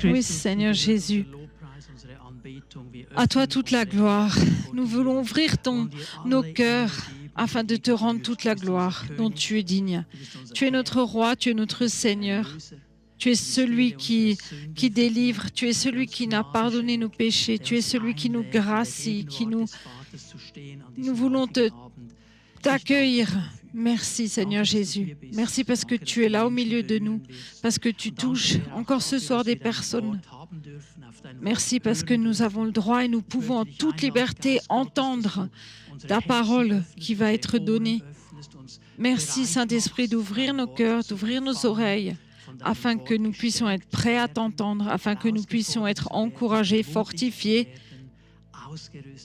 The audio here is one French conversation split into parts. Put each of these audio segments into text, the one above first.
Oui, Seigneur Jésus, à toi toute la gloire. Nous voulons ouvrir nos cœurs afin de te rendre toute la gloire dont tu es digne. Tu es notre roi, tu es notre Seigneur. Tu es celui qui délivre, tu es celui qui n'a pardonné nos péchés, tu es celui qui nous gracie, Nous voulons t'accueillir. Merci Seigneur Jésus. Merci parce que tu es là au milieu de nous, parce que tu touches encore ce soir des personnes. Merci parce que nous avons le droit et nous pouvons en toute liberté entendre ta parole qui va être donnée. Merci Saint-Esprit d'ouvrir nos cœurs, d'ouvrir nos oreilles, afin que nous puissions être prêts à t'entendre, afin que nous puissions être encouragés, fortifiés,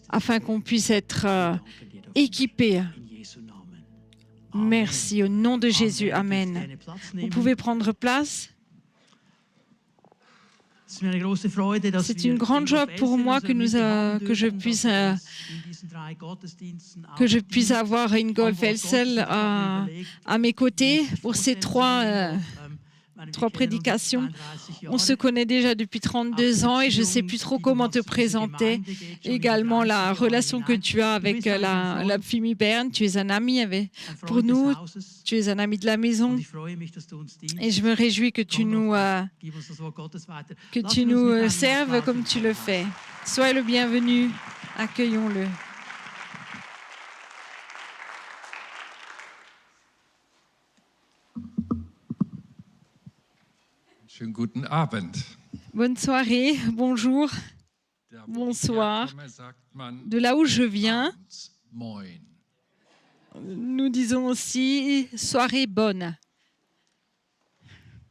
afin qu'on puisse être équipés. Merci au nom de Jésus. Amen. Vous pouvez prendre place. C'est une grande joie pour moi que je puisse avoir Ingolf Elsel à mes côtés pour ces trois prédications. On se connaît déjà depuis 32 ans et je ne sais plus trop comment te présenter. Également la relation que tu as avec la famille Bern. Tu es un ami pour nous, tu es un ami de la maison. Et je me réjouis que tu nous serves comme tu le fais. Sois le bienvenu, accueillons-le. Schönen guten Abend. Bonne soirée, bonjour, bonsoir. De là où je viens, nous disons aussi soirée bonne.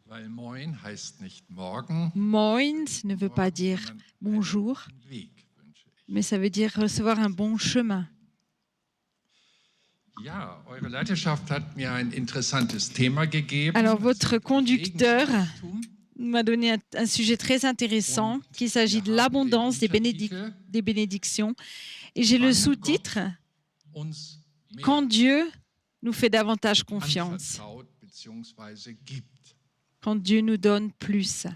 Weil Moin heißt nicht morgen. Moin ne veut pas dire bonjour, mais ça veut dire recevoir un bon chemin. Ja, eure Leiterschaft hat mir ein interessantes Thema gegeben. Alors, votre conducteur m'a donné un sujet très intéressant, qu'il s'agit de l'abondance des bénédictions. Et j'ai le sous-titre « Quand Dieu nous fait davantage confiance ». Quand Dieu nous donne plus.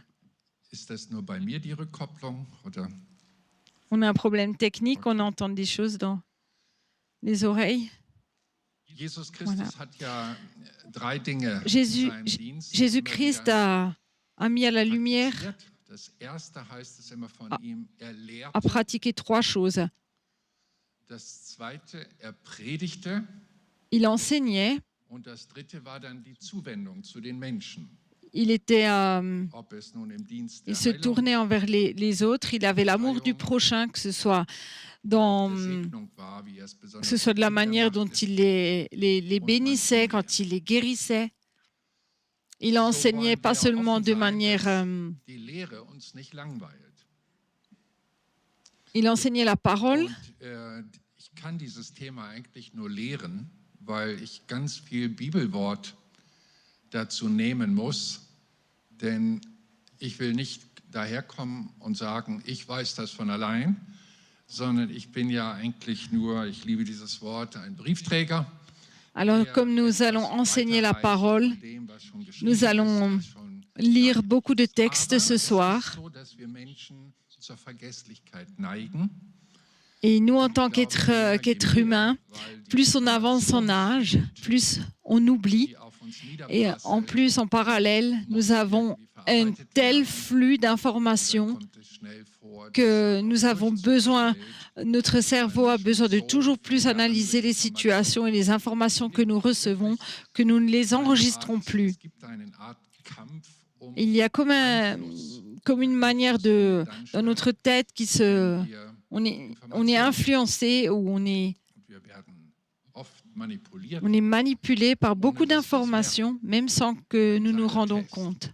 On a un problème technique, on entend des choses dans les oreilles. Voilà. Jésus-Christ a mis à la lumière, a pratiqué trois choses. Il enseignait, il se tournait envers les autres, il avait l'amour du prochain, que ce soit de la manière dont il les bénissait, quand il les guérissait. Il enseignait pas seulement de manière... il enseignait la parole. Ich kann dieses Thema eigentlich nur lehren, weil ich ganz viel Bibelwort dazu nehmen muss, denn ich will nicht daherkommen und sagen, ich weiß das von allein, sondern ich bin ja eigentlich nur, ich liebe dieses Wort, ein Briefträger. Alors, comme nous allons enseigner la parole, nous allons lire beaucoup de textes ce soir. Et nous, en tant qu'êtres humains, plus on avance en âge, plus on oublie. Et en plus, en parallèle, nous avons un tel flux d'informations que nous avons besoin, notre cerveau a besoin de toujours plus analyser les situations et les informations que nous recevons, que nous ne les enregistrons plus. Il y a comme une manière dans notre tête on est influencé ou on est manipulé par beaucoup d'informations, même sans que nous nous rendons compte.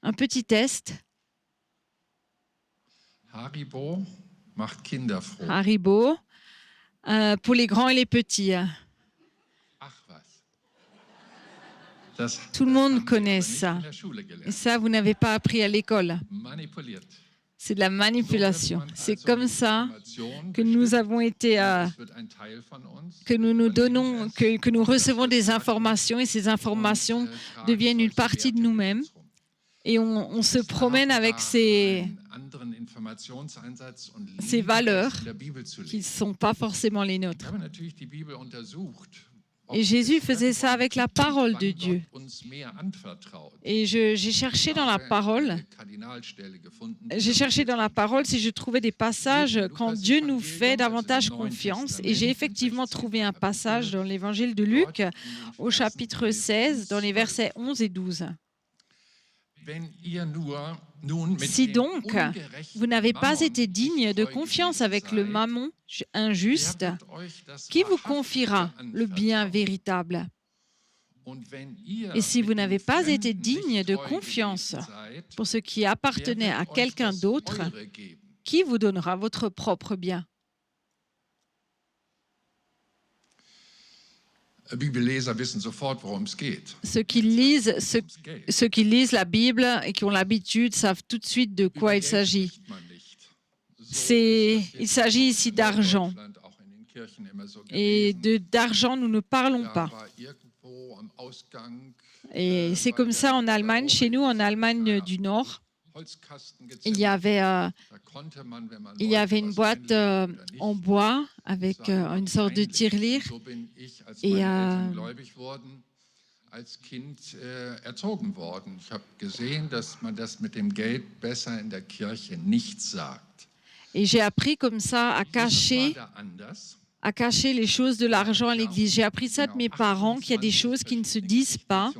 Un petit test. Haribo macht Kinder froh. Haribo, pour les grands et les petits. Tout le monde connaît ça. Et ça, vous n'avez pas appris à l'école. C'est de la manipulation. C'est comme ça que nous avons été, que nous recevons des informations et ces informations deviennent une partie de nous-mêmes. Et on se promène avec ces valeurs qui ne sont pas forcément les nôtres. Et Jésus faisait ça avec la parole de Dieu. Et j'ai cherché dans la parole si je trouvais des passages quand Dieu nous fait davantage confiance. Et j'ai effectivement trouvé un passage dans l'évangile de Luc, au chapitre 16, dans les versets 11 et 12. Si donc vous n'avez pas été digne de confiance avec le mammon injuste, qui vous confiera le bien véritable? Et si vous n'avez pas été digne de confiance pour ce qui appartenait à quelqu'un d'autre, qui vous donnera votre propre bien? Ceux qui lisent la Bible et qui ont l'habitude savent tout de suite de quoi il s'agit. Il s'agit ici d'argent. Et d'argent, nous ne parlons pas. Et c'est comme ça en Allemagne. Chez nous, en Allemagne du Nord, il y avait une boîte en bois avec une sorte de tirelire. Et j'ai appris comme ça à cacher les choses de l'argent à l'église. J'ai appris ça de mes parents, qu'il y a des choses qui ne se disent pas.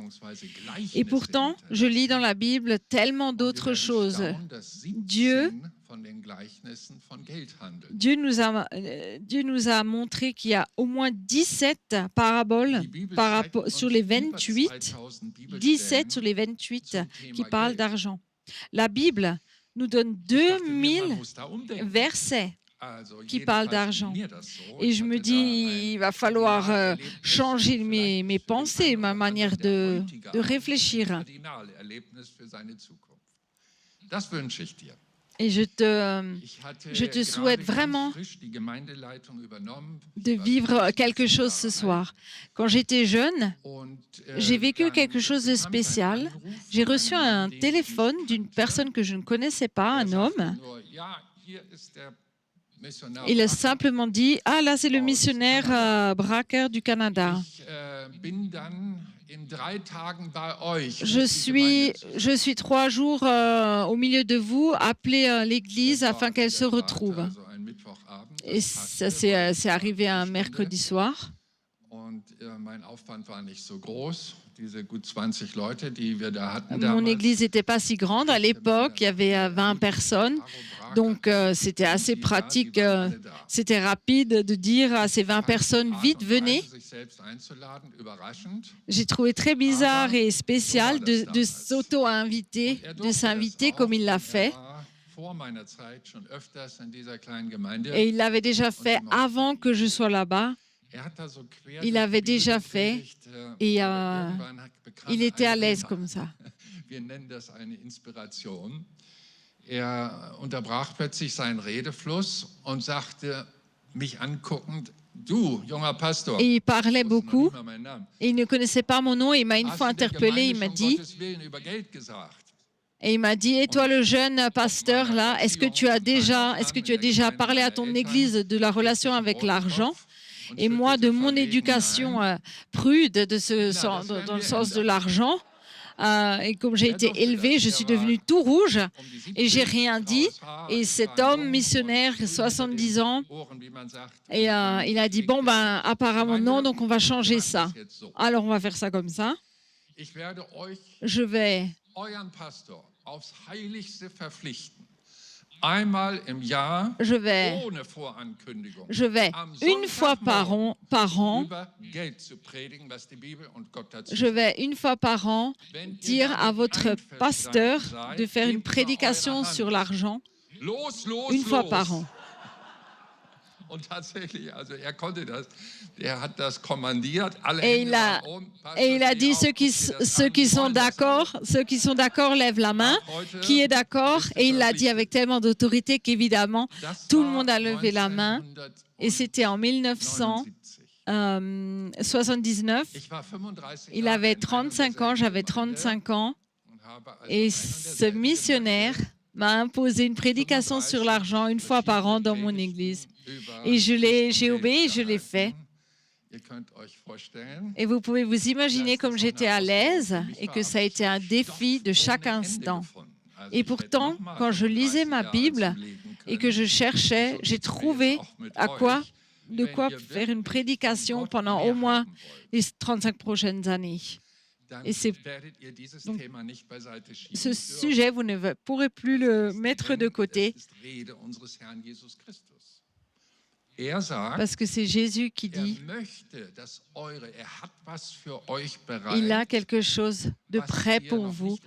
Et pourtant, je lis dans la Bible tellement d'autres choses. Dieu nous a montré qu'il y a au moins 17 paraboles sur les 28, 17 sur les 28 qui parlent d'argent. La Bible nous donne 2000 versets qui parlent d'argent. Et je me dis, il va falloir changer mes pensées, ma manière de réfléchir. Et je te souhaite vraiment de vivre quelque chose ce soir. Quand j'étais jeune, j'ai vécu quelque chose de spécial. J'ai reçu un téléphone d'une personne que je ne connaissais pas, un homme. Il a simplement dit « Ah, là, c'est le missionnaire braqueur du Canada. Je suis 3 jours au milieu de vous, appelez l'église afin qu'elle se retrouve. » Et ça, c'est arrivé un mercredi soir. Mon église n'était pas si grande. À l'époque, il y avait 20 personnes. Donc, c'était assez pratique. C'était rapide de dire à ces 20 personnes, vite, venez. J'ai trouvé très bizarre et spécial de s'auto-inviter, de s'inviter comme il l'a fait. Et il l'avait déjà fait avant que je sois là-bas. Il avait déjà fait et il était à l'aise comme ça. Unterbrach plötzlich seinen Redefluss und sagte, mich anguckend, du, junger Pastor. Et il parlait beaucoup. Et il ne connaissait pas mon nom. Il m'a une fois interpellé. Il m'a dit, et toi le jeune pasteur là, est-ce que tu as déjà parlé à ton église de la relation avec l'argent? Et moi, de mon éducation prude dans le sens de l'argent, et comme j'ai été élevée, je suis devenue tout rouge et j'ai rien dit. Et cet homme missionnaire, 70 ans, et il a dit, bon, ben, apparemment non, donc on va changer ça. Alors, on va faire ça comme ça. Je vais une fois par an dire à votre pasteur de faire une prédication sur l'argent une fois par an. Et il a dit ceux qui sont d'accord lèvent la main. Qui est d'accord? Et il l'a dit avec tellement d'autorité qu'évidemment tout le monde a levé la main. Et c'était en 1979. Il avait 35 ans, j'avais 35 ans. Et ce missionnaire m'a imposé une prédication sur l'argent une fois par an dans mon église. Et j'ai obéi, je l'ai fait. Et vous pouvez vous imaginer comme j'étais à l'aise et que ça a été un défi de chaque instant. Et pourtant, quand je lisais ma Bible et que je cherchais, j'ai trouvé de quoi faire une prédication pendant au moins les 35 prochaines années. Et donc, ce sujet, vous ne pourrez plus le mettre de côté parce que c'est Jésus qui dit il a quelque chose de prêt pour vous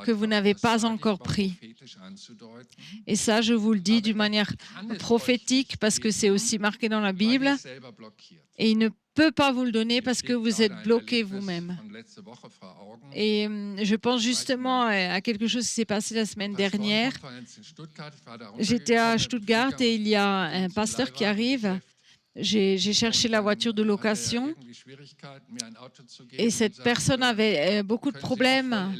que vous n'avez pas encore pris. Et ça, je vous le dis d'une manière prophétique parce que c'est aussi marqué dans la Bible. Et il ne peut pas vous le donner parce que vous êtes bloqué vous-même. Et je pense justement à quelque chose qui s'est passé la semaine dernière. J'étais à Stuttgart et il y a un pasteur qui arrive. J'ai cherché la voiture de location et cette personne avait beaucoup de problèmes,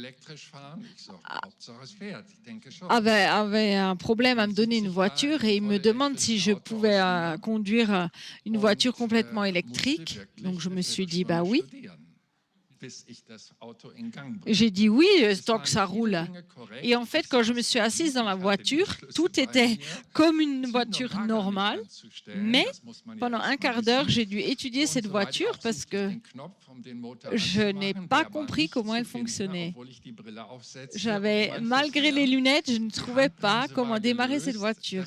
avait un problème à me donner une voiture et il me demande si je pouvais conduire une voiture complètement électrique. Donc je me suis dit, bah oui. J'ai dit oui, tant que ça roule. Et en fait, quand je me suis assise dans la voiture, tout était comme une voiture normale. Mais pendant un quart d'heure, j'ai dû étudier cette voiture parce que je n'ai pas compris comment elle fonctionnait. Malgré les lunettes, je ne trouvais pas comment démarrer cette voiture.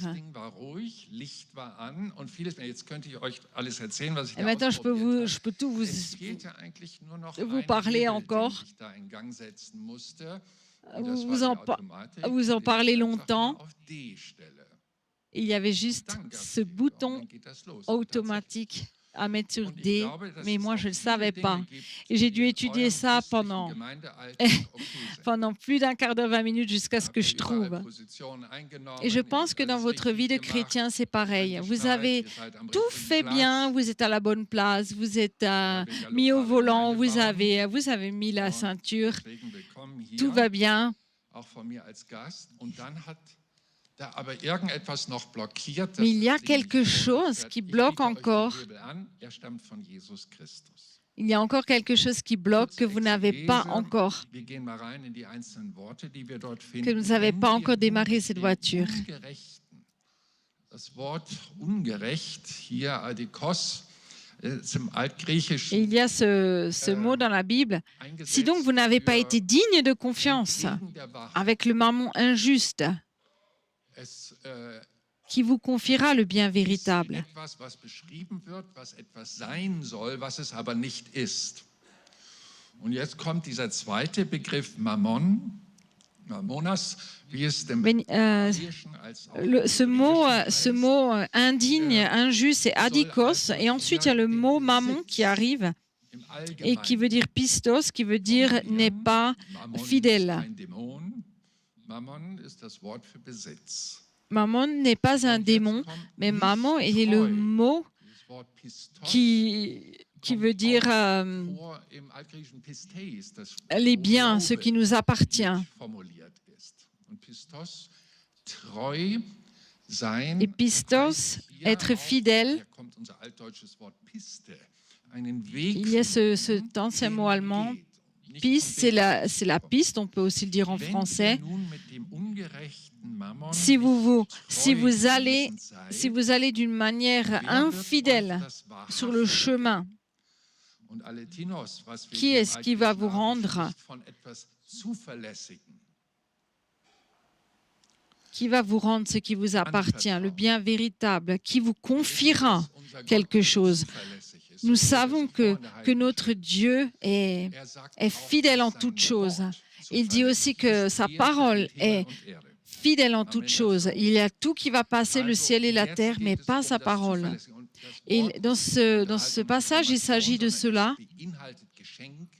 Et maintenant, je peux tout vous parler encore. Vous en parlez longtemps. Il y avait juste ce bouton automatique à mettre sur D, mais moi, je ne le savais pas. Et j'ai dû étudier ça pendant plus d'un quart d'heure, 20 minutes, jusqu'à ce que je trouve. Et je pense que dans votre vie de chrétien, c'est pareil. Vous avez tout fait bien, vous êtes à la bonne place, vous êtes mis au volant, vous avez mis la ceinture, tout va bien. Mais il y a quelque chose qui bloque encore. Il y a encore quelque chose qui bloque que vous n'avez pas encore, que vous n'avez pas encore démarré cette voiture. Et il y a ce mot dans la Bible. Si donc vous n'avez pas été digne de confiance avec le mammon injuste, qui vous confiera le bien véritable. Ce mot indigne, injuste, c'est adikos, et ensuite il y a le mot mammon qui arrive et qui veut dire pistos, qui veut dire n'est pas fidèle. Mammon n'est pas un démon, mais mammon est le mot qui veut dire les biens, ce qui nous appartient. Et pistos, être fidèle. Il y a cet ancien mot allemand. Piste, c'est la piste, on peut aussi le dire en français. Si vous allez d'une manière infidèle sur le chemin, qui est-ce qui va vous rendre ce qui vous appartient, le bien véritable, qui vous confiera quelque chose? Nous savons que notre Dieu est fidèle en toutes choses. Il dit aussi que sa parole est fidèle en toutes choses. Il y a tout qui va passer, le ciel et la terre, mais pas sa parole. Et dans ce passage, il s'agit de cela.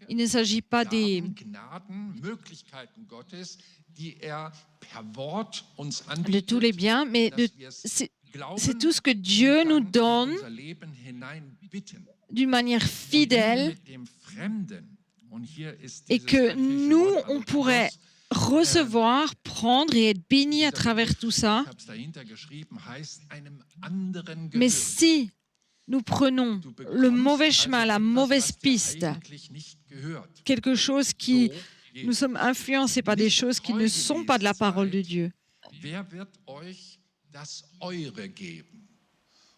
Il ne s'agit pas de tous les biens, mais c'est tout ce que Dieu nous donne d'une manière fidèle et que nous, on pourrait recevoir, prendre et être béni à travers tout ça. Ich habe es dahinter geschrieben, heißt einem anderen Mais gehören. si nous prenons Du le bekommst mauvais chemin, also la etwas, mauvaise was dir piste, eigentlich nicht gehört. quelque chose qui, So geht nous sommes es. influencés par des choses qui ne sont pas de la parole de Dieu. Wer wird euch das Eure geben?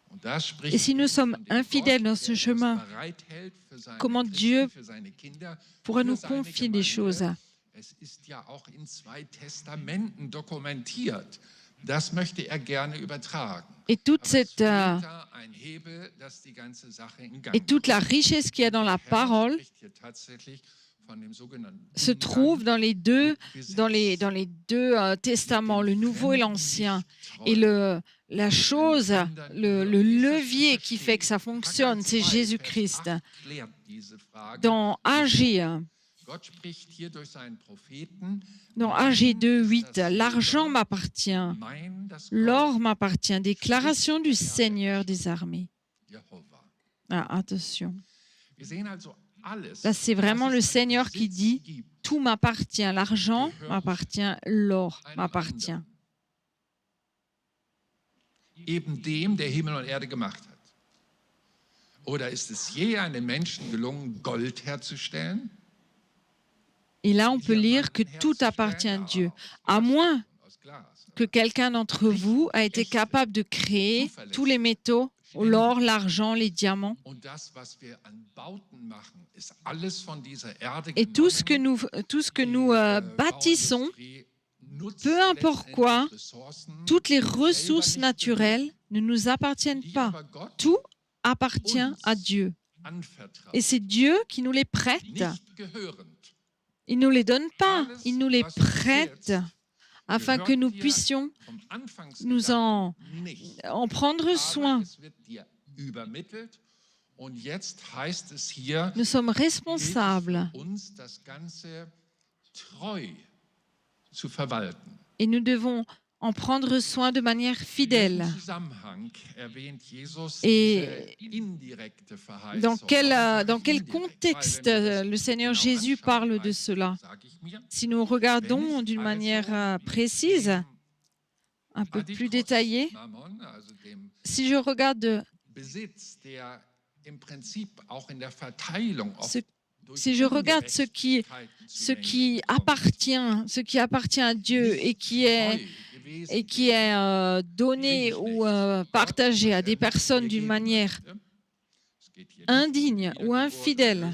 Und da spricht Et si nous Jesus sommes von dem infidèles Gott, dans ce der chemin, etwas bereithält für seine comment Christen, Dieu für seine Kinder, pourra für nous seine confier des Gemeinde. choses? Es ist ja auch in 2 Testamenten dokumentiert. Das möchte er gerne übertragen. Et toute, Aber es cette, fehlt da ein Hebel, das die ganze Sache in Gang et toute la richesse qu'il y a dans la bringt. Der Herr parole spricht hier tatsächlich von dem sogenannten se Umgang trouve dans les deux, mit Gesetz. dans les deux testaments, le Nouveau et l'Ancien. Et la chose, le levier qui fait que ça fonctionne, c'est Jésus-Christ. Dans Agir, Gott spricht hier durch seinen Propheten, dans Agir 2:8, l'argent m'appartient, mein das l'or m'appartient. Déclaration du Seigneur des armées. Jehova. Ah, attention. Wir sehen also alles, Là, c'est vraiment was le es an Seigneur qui Besitz dit, gibt, tout m'appartient, l'argent m'appartient, l'or m'appartient. eben dem, der Himmel und Erde gemacht hat. Oder ist es je einem Menschen gelungen, Gold herzustellen? Et là, on peut lire que tout appartient à Dieu, à moins Aus Glas. que quelqu'un d'entre vous a été capable de créer tous les métaux, l'or, l'argent, les diamants. Und das, was wir an Bauten machen, ist alles von dieser Erde Et tout ce que nous bâtissons, peu importe quoi, toutes les ressources naturelles ne nous appartiennent pas. Tout appartient à Dieu. Et c'est Dieu qui nous les prête. Il ne nous les donne pas, il nous les prête afin que nous puissions nous en prendre soin. Nous sommes responsables et nous devons en prendre soin de manière fidèle. Et dans quel contexte le Seigneur Jésus parle de cela? Si nous regardons d'une manière précise, un peu plus détaillée, si je regarde ce qui appartient à Dieu et qui est donné ou partagé à des personnes d'une manière indigne ou infidèle,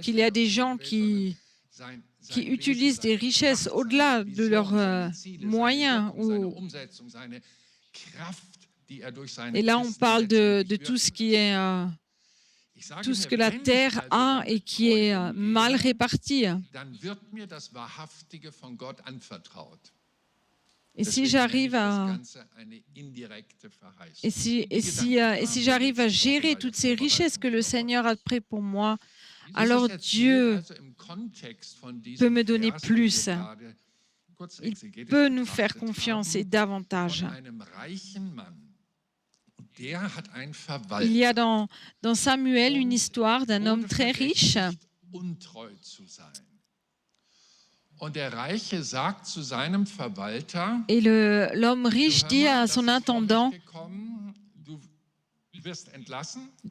qu'il y a des gens qui utilisent des richesses au-delà de leurs moyens. Et là, on parle de tout ce qui est tout ce que la terre a et qui est mal réparti. Et si j'arrive à gérer toutes ces richesses que le Seigneur a prêt pour moi, alors Dieu peut me donner plus. Il peut nous faire confiance et davantage. Il y a dans Samuel une histoire d'un homme très riche. Et l'homme riche dit à son intendant,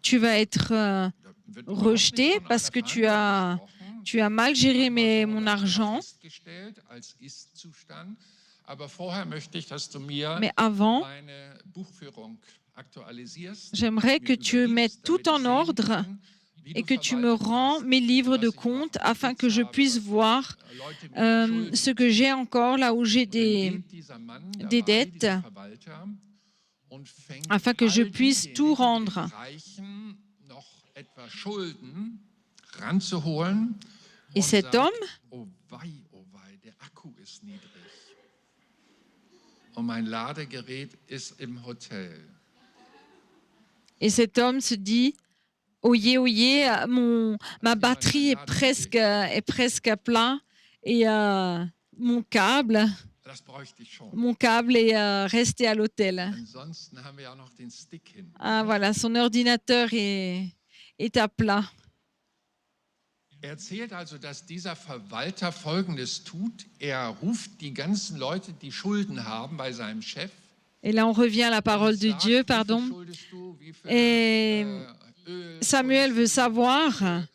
tu vas être rejeté parce que tu as mal géré mon argent. Mais avant, j'aimerais que tu mettes tout en ordre et que tu me rends mes livres de compte afin que je puisse voir ce que j'ai encore là où j'ai des dettes, afin que je puisse tout rendre. Et cet homme se dit, oyez, oyez, ma batterie est presque à plat et mon câble est resté à l'hôtel. Ah voilà, son ordinateur est à plat. erzählt also, dass dieser Verwalter Folgendes tut. Ruft die ganzen Leute, die Schulden haben bei seinem Chef. Et là, on revient à la parole de Dieu, pardon. Et Samuel veut savoir.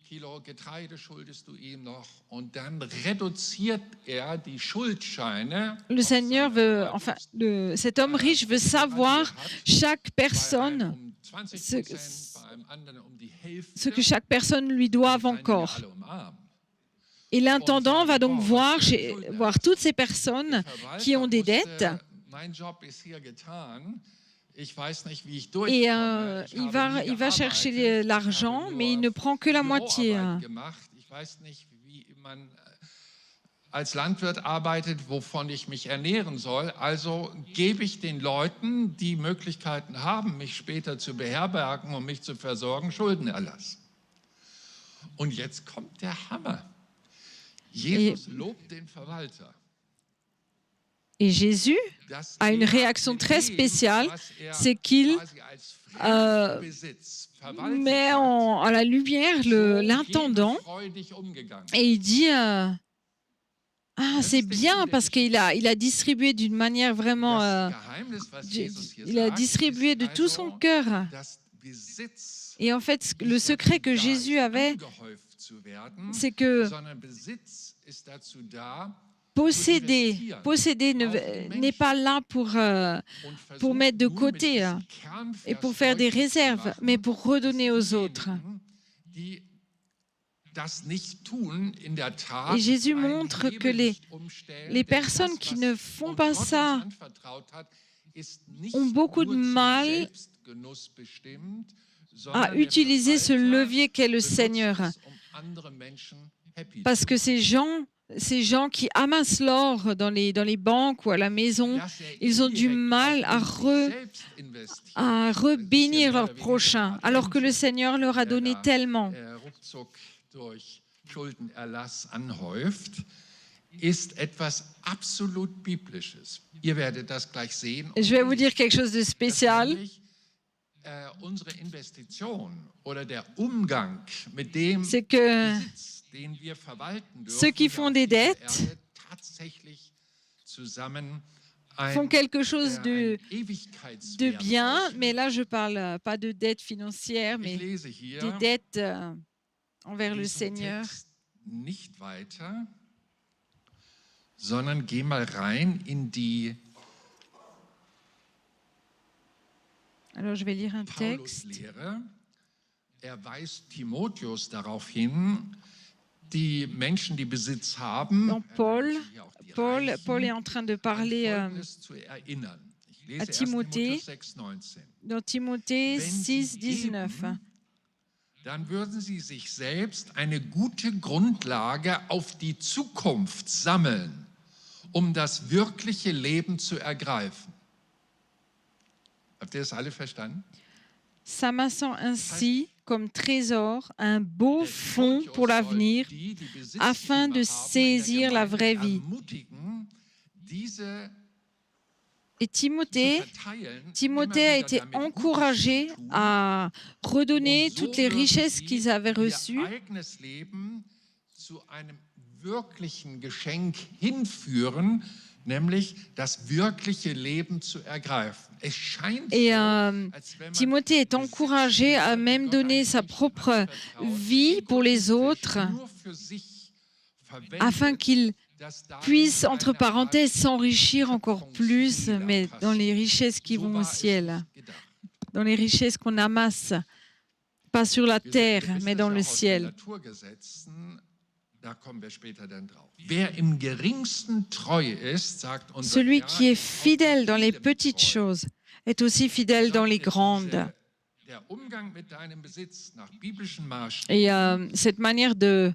Kilo Getreide schuldest du ihm noch? Und dann reduziert die Schuldscheine. Le Seigneur veut, enfin, cet homme riche veut savoir chaque personne, ce que chaque personne lui doit encore. Et l'intendant va donc voir toutes ces personnes qui ont des dettes. Et il va chercher l'argent, mais il ne prend que la moitié. Als Landwirt arbeitet, wovon ich mich ernähren soll. Also gebe ich den Leuten, die Möglichkeiten haben, mich später zu beherbergen und mich zu versorgen, Schuldenerlass. Und jetzt kommt der Hammer. Jesus lobt den Verwalter. Et Jésus a une réaction très spéciale, c'est qu'il met à la lumière l'intendant et il dit c'est bien parce qu'il a distribué d'une manière vraiment, il a distribué de tout son cœur. Et en fait, le secret que Jésus avait, c'est que posséder n'est pas là pour mettre de côté et pour faire des réserves, mais pour redonner aux autres. Et Jésus montre que les personnes qui ne font pas ça ont beaucoup de mal à utiliser ce levier qu'est le Seigneur. Parce que ces gens qui amassent l'or dans les banques ou à la maison, ils ont du mal à rebénir leur prochain, alors que le Seigneur leur a donné tellement. Je vais vous dire quelque chose de spécial. C'est que ceux qui font des dettes font quelque chose de bien, mais là je ne parle pas de dettes financières, mais des dettes envers le Seigneur. Sondern geh mal rein in die. Alors je vais lire un texte. Weist Timotheus darauf hin, die Menschen, die Besitz haben, donc Paul est en train de parler à Timothée, dans Timothée 6, 19. Dann würden sie sich selbst eine gute Grundlage auf die Zukunft sammeln, das wirkliche Leben zu ergreifen. Habt ihr das alle verstanden? S'amassant ainsi comme trésor un beau fonds pour l'avenir, afin de saisir la vraie vie. Et Timothée a été encouragé à redonner toutes les richesses qu'ils avaient reçues nämlich das wirkliche Leben zu ergreifen. Et Timothée est encouragé à même donner sa propre vie pour les autres, afin qu'il puisse, entre parenthèses, s'enrichir encore plus, mais dans les richesses qui vont au ciel, dans les richesses qu'on amasse, pas sur la terre, mais dans le ciel. Celui qui est fidèle dans les petites choses est aussi fidèle dans les grandes. Et cette manière de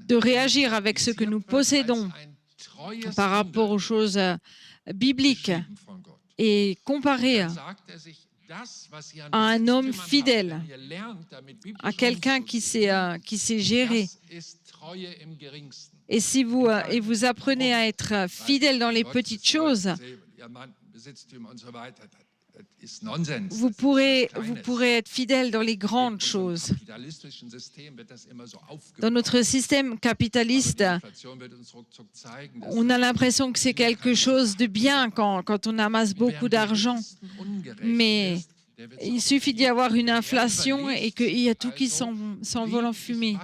réagir avec ce que nous possédons par rapport aux choses bibliques est comparée à un homme fidèle, à quelqu'un qui sait gérer. Et si vous apprenez à être fidèle dans les petites choses, ist Nonsens. Vous Das ist pourrez Kleines. être fidèle dans les In grandes unserem choses. kapitalistischen System wird das immer so Dans aufgebaut. notre système Aber die capitaliste, Inflation wird uns ruckzuck zeigen, dass on a das l'impression que c'est quelque chose de bien quand on amasse beaucoup d'argent. Mais il suffit d'y avoir une inflation et qu'il y a tout qui s'envole en fumée.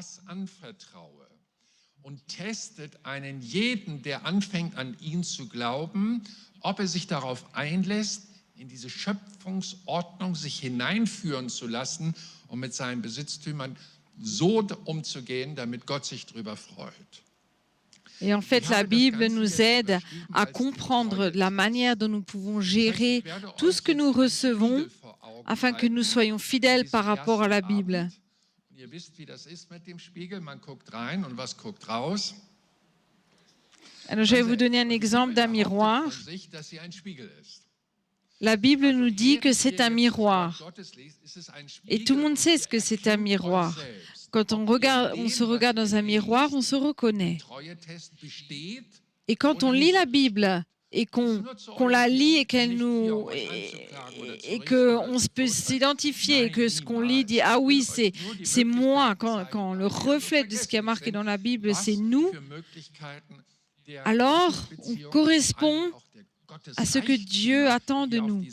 Und testet einen jeden, der anfängt an ihn zu glauben, ob sich darauf einlässt, in diese Schöpfungsordnung sich hineinführen zu lassen und mit seinen Besitztümern so umzugehen, damit Gott sich darüber freut. Et en fait, la Bible nous aide à comprendre la manière dont nous pouvons gérer tout ce que nous recevons afin que nous soyons fidèles par rapport à la Bible. Ihr wisst, wie das ist mit dem Spiegel. Man guckt rein und was guckt raus? Alors, je vais vous donner un exemple d'un miroir. Von sich, dass sie ein Spiegel ist. La Bible nous dit que c'est un miroir. Gottes liest, ist es ein Spiegel. Et tout le monde sait ce que c'est un miroir. Quand on se regarde dans un miroir, on se reconnaît. Treue-Test besteht. Et quand on lit la Bible et qu'on la lit et qu'elle nous et qu'on peut s'identifier et que ce qu'on lit dit ah oui c'est moi quand le reflet de ce qui est marqué dans la Bible c'est nous, alors on correspond à ce que Dieu attend de nous.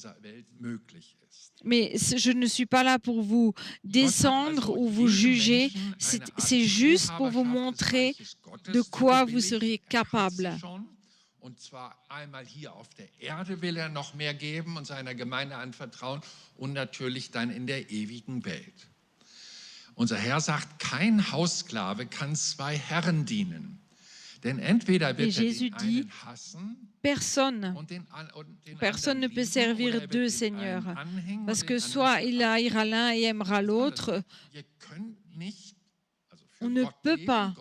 Mais je ne suis pas là pour vous descendre ou vous juger, c'est juste pour vous montrer de quoi vous seriez capable. Und zwar einmal hier auf der Erde will er noch mehr geben und seiner Gemeinde anvertrauen und natürlich dann in der ewigen Welt. Unser Herr sagt, kein Haussklave kann zwei Herren dienen. Denn entweder wird er den einen hassen Personne ne peut servir deux seigneurs, parce que soit il haïra l'un et aimera l'autre, on ne peut pas.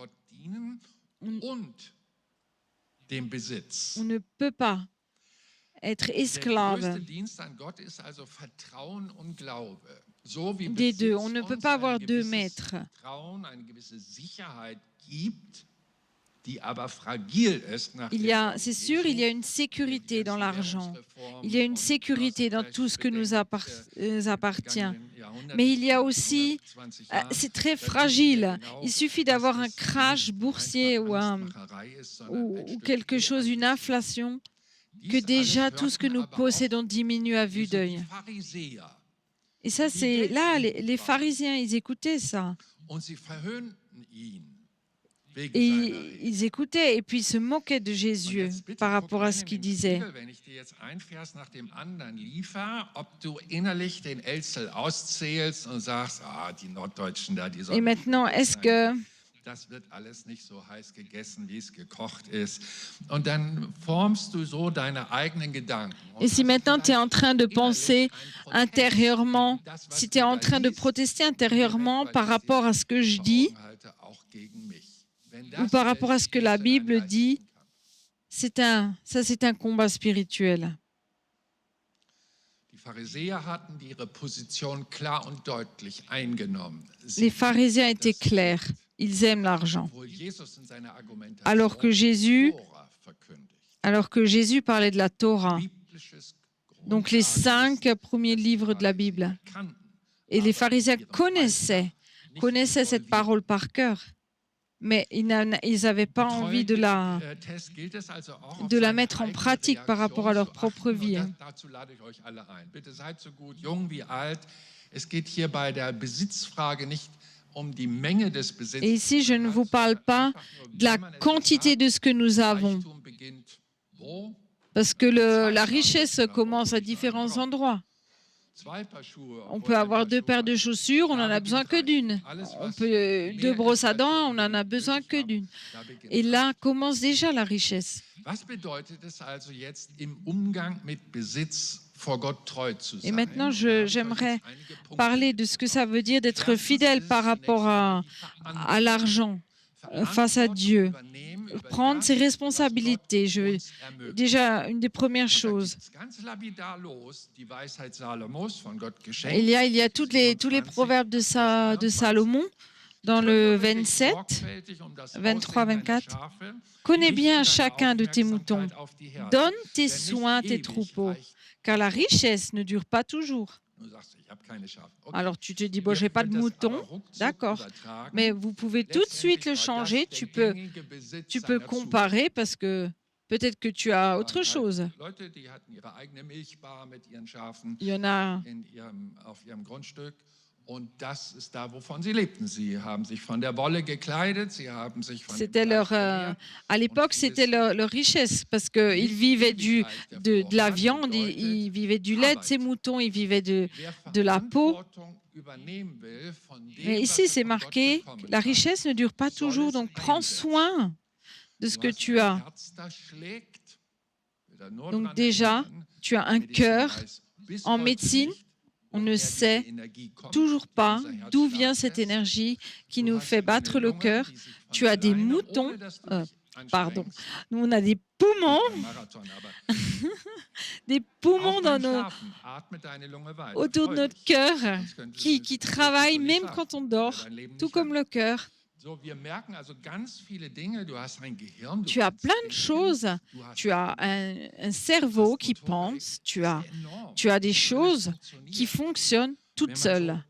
On ne peut pas être esclave des deux. On ne peut pas avoir deux maîtres. C'est sûr, il y a une sécurité dans l'argent. Il y a une sécurité dans tout ce que nous appartient. Mais il y a aussi, c'est très fragile. Il suffit d'avoir un crash boursier ou quelque chose, une inflation, que déjà tout ce que nous possédons diminue à vue d'œil. Et ça, c'est là, les pharisiens, ils écoutaient ça. Et ils écoutaient et puis ils se moquaient de Jésus par rapport à ce qu'il disait. Et maintenant, est-ce que das wird alles nicht so heiß gegessen, wie es gekocht ist. Und dann formst du so deine eigenen Gedanken. Et si maintenant tu es en train de penser intérieurement, si tu es en train de protester intérieurement par rapport à ce que je dis, ou par rapport à ce que la Bible dit, c'est un combat spirituel. Les pharisiens étaient clairs. Ils aiment l'argent. Alors que Jésus parlait de la Torah, donc les 5 premiers livres de la Bible. Et les pharisiens connaissaient cette parole par cœur, mais ils n'avaient pas envie de la mettre en pratique par rapport à leur propre vie. Et ici, je ne vous parle pas de la quantité de ce que nous avons, parce que la richesse commence à différents endroits. On peut avoir 2 paires de chaussures, on n'en a besoin que d'une. On peut 2 brosses à dents, on n'en a besoin que d'une. Et là commence déjà la richesse. Et maintenant, j'aimerais parler de ce que ça veut dire d'être fidèle par rapport à l'argent face à Dieu. Prendre ses responsabilités. Déjà, une des premières choses. Il y a tous les proverbes de Salomon dans le 27, 23, 24. Connais bien chacun de tes moutons. Donne tes soins à tes troupeaux, car la richesse ne dure pas toujours. Du sagst, ich habe keine Schafe. Okay. Alors tu te dis, bon, Wir j'ai pas de können das aber moutons, ruckzuck d'accord. übertragen. Mais vous pouvez tout de suite le Letztendlich war das changer. der Tu peux gängige Besitz Tu peux seiner comparer parce que peut-être que tu as autre Zukunft. chose. Leute, die hatten ihre eigene Milchbar mit ihren Schafen Il y en a, auf ihrem Grundstück. Und das ist da, wovon sie lebten. Sie haben sich von der Wolle gekleidet, sie haben sich von dem c'était leur, Fleisch ernährt. à l'époque, c'était leur richesse parce qu'ils vivaient de la viande, ils vivaient du lait de ces moutons, ils vivaient de la peau. Verantwortung übernehmen will von dem, Mais was ici, er c'est von Gott marqué, bekommen la hat, richesse ne dure pas soll toujours, es donc prends einsetzen. soin de ce Du que hast tu ein as. Herz, das schlägt. Ich will da nur Donc dran déjà, erinnern, tu as un Medizin cœur. weiß bis En heute médecine, nicht, on ne woher diese sait Energie kommt, toujours die pas unser Herz d'où schlagen vient cette lässt. énergie qui Du nous hast fait eine battre le Lunge, cœur. die sich von Tu as des alleine, moutons, ohne dass du dich pardon, anstrengst, nous on a des poumons, beim Marathon, aber des poumons auch dans beim nos, Schlafen atme deine Lunge weiter. autour de Freu notre dich. cœur Sonst könntest qui du travaillent nicht même schlafen. quand on Wäre dort, dein Leben tout nicht comme lang. le cœur. So, wir merken also ganz viele Dinge. Du hast ein Gehirn, du Tu as kannst plein de denken, choses. du hast Tu as un cerveau qui pense, tu as des choses qui fonctionnent toutes seules.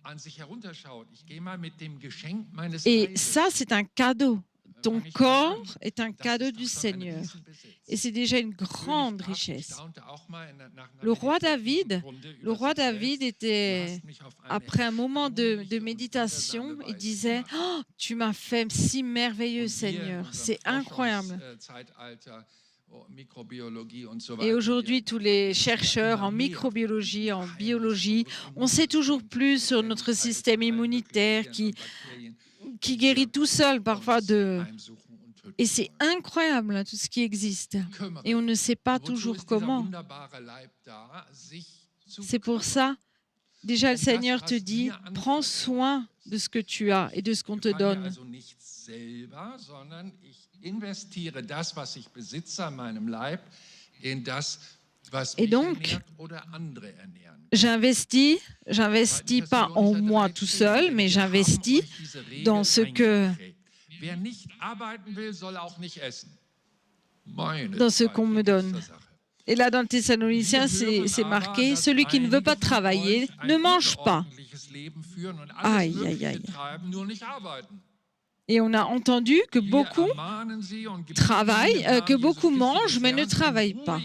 An sich herunterschaut. Ich gehe mal mit dem Geschenk meines Et Leibes. ça, c'est un cadeau. Ton corps est un cadeau du Seigneur. Et c'est déjà une grande richesse. Le roi David était, après un moment de méditation, il disait, oh, tu m'as fait si merveilleux, Seigneur. C'est incroyable. Et aujourd'hui, tous les chercheurs en microbiologie, en biologie, on sait toujours plus sur notre système immunitaire qui guérit tout seul parfois de... Et c'est incroyable tout ce qui existe. Et on ne sait pas toujours comment. C'est pour ça, déjà le Seigneur te dit, prends soin de ce que tu as et de ce qu'on te donne. Et donc, j'investis pas en moi tout seul, mais j'investis dans ce qu'on me donne. Et là, dans le Thessaloniciens, c'est marqué, celui qui ne veut pas travailler ne mange pas. Aïe, aïe, aïe. Et on a entendu que beaucoup travaillent, que beaucoup mangent, mais ne travaillent pas.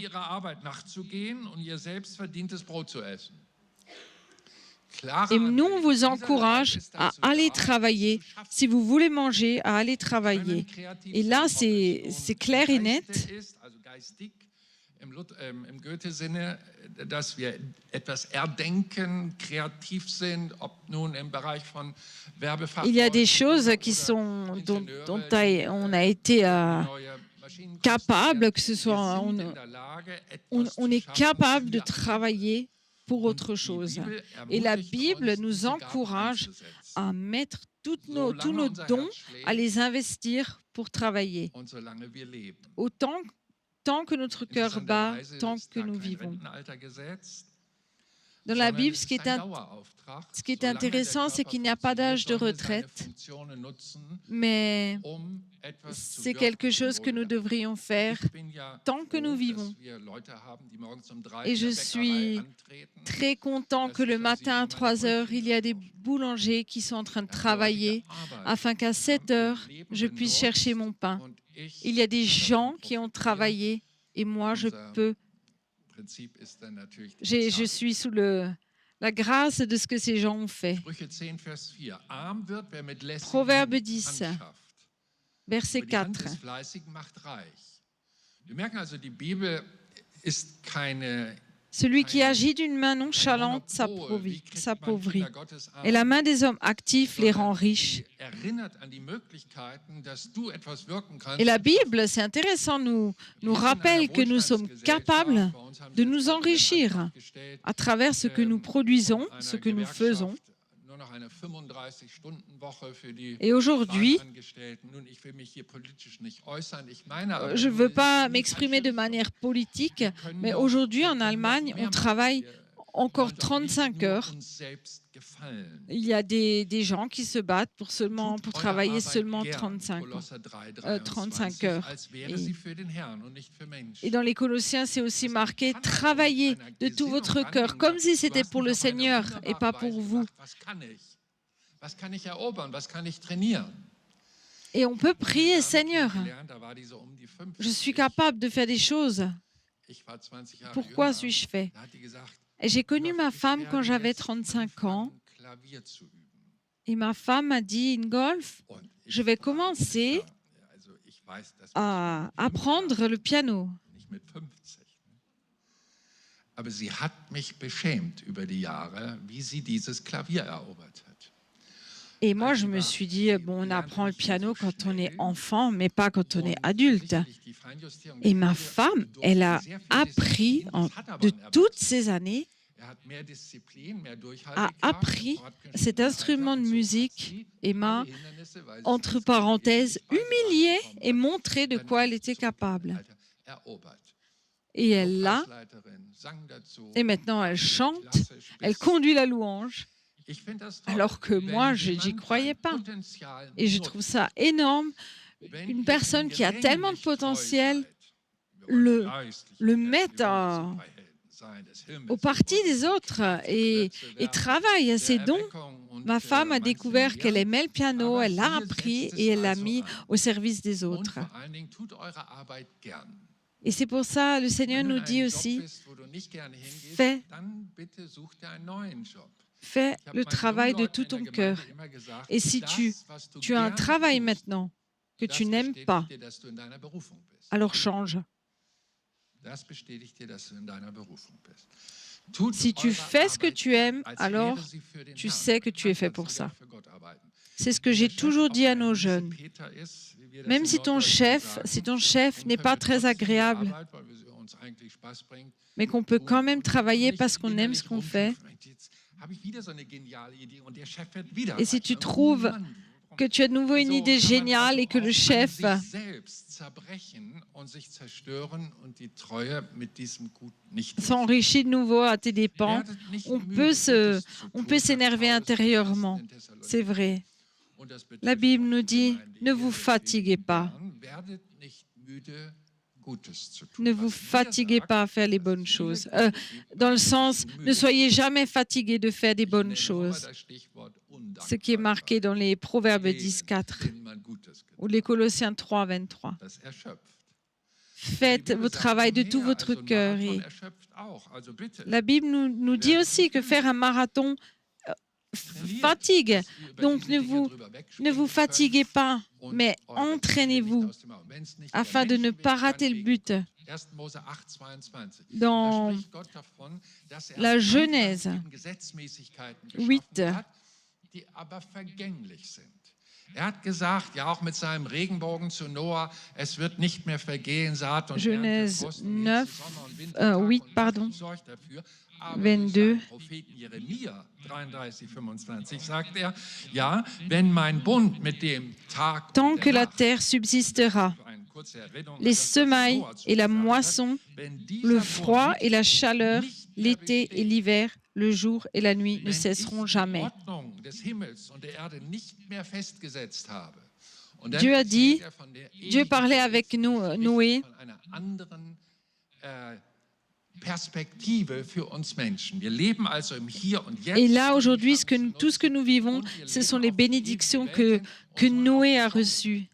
Et nous, on vous encourage à aller travailler. Si vous voulez manger, à aller travailler. Et là, c'est clair et net. Im Goethe-Sinne, dass wir etwas erdenken, kreativ sind, ob nun im Bereich von Werbefachleuten. Il y a des choses qui sont, dont on a été capable, que ce soit, on est capable de travailler pour autre chose. Et la Bible nous encourage à mettre tous nos dons, à les investir pour travailler. Tant que notre cœur bat, tant que nous vivons. Dans la Bible, ce qui est intéressant, c'est qu'il n'y a pas d'âge de retraite, mais c'est quelque chose que nous devrions faire tant que nous vivons. Et je suis très content que le matin à 3 heures, il y a des boulangers qui sont en train de travailler afin qu'à 7 heures, je puisse chercher mon pain. Il y a des gens qui ont travaillé et moi, je peux. Je suis sous la grâce de ce que ces gens ont fait. Proverbe 10, verset 4. Celui qui agit d'une main nonchalante s'appauvrit, et la main des hommes actifs les rend riches. Et la Bible, c'est intéressant, nous rappelle que nous sommes capables de nous enrichir à travers ce que nous produisons, ce que nous faisons. Et aujourd'hui, je ne veux pas m'exprimer de manière politique, mais aujourd'hui en Allemagne, on travaille encore 35 heures. Il y a des gens qui se battent pour travailler seulement 35 heures. Et dans les Colossiens, c'est aussi marqué « Travaillez de tout votre cœur, comme si c'était pour le Seigneur et pas pour vous ». Et on peut prier « Seigneur, je suis capable de faire des choses. Pourquoi suis-je fait ?» Et j'ai connu ma femme quand j'avais 35 ans. Et ma femme m'a dit, Ingolf, je vais commencer à apprendre le piano. Aber sie hat mich beschämt über die Jahre, wie sie dieses Klavier erobert hat. Et moi, je me suis dit, bon, on apprend le piano quand on est enfant, mais pas quand on est adulte. Et ma femme, elle a appris de toutes ces années, a appris cet instrument de musique et m'a, entre parenthèses, humiliée et montré de quoi elle était capable. Et elle l'a, et maintenant elle chante, elle conduit la louange, alors que moi, je n'y croyais pas. Et je trouve ça énorme, une personne qui a tellement de potentiel, le mettre au parti des autres et travaille à ses dons. Ma femme a découvert qu'elle aimait le piano, elle l'a appris et elle l'a mis au service des autres. Et c'est pour ça, le Seigneur nous dit aussi, fais le travail de tout ton cœur. Et si tu as un travail maintenant que tu n'aimes pas, alors change. Si tu fais ce que tu aimes, alors tu sais que tu es fait pour ça. C'est ce que j'ai toujours dit à nos jeunes. Même si ton chef n'est pas très agréable, mais qu'on peut quand même travailler parce qu'on aime ce qu'on fait. Et si tu trouves que tu as de nouveau une idée géniale et que le chef s'enrichit de nouveau à tes dépens, on peut s'énerver intérieurement. C'est vrai. La Bible nous dit, ne vous fatiguez pas. Ne vous fatiguez pas à faire les bonnes choses. Dans le sens, ne soyez jamais fatigués de faire des bonnes choses. Ce qui est marqué dans les Proverbes 10.4 ou les Colossiens 3.23. Faites votre travail de tout votre cœur. Et la Bible nous dit aussi que faire un marathon fatigue. Donc ne vous fatiguez pas, mais entraînez-vous afin de ne pas rater le but. Dans la Genèse 8, Genèse 9, 8, pardon, 22. Tant que la terre subsistera, les semailles et la moisson, le froid et la chaleur, l'été et l'hiver, le jour et la nuit ne cesseront jamais. Dieu a dit, Dieu parlait avec Noé. Et là, aujourd'hui, tout ce que nous vivons, ce sont les bénédictions que Noé a reçues.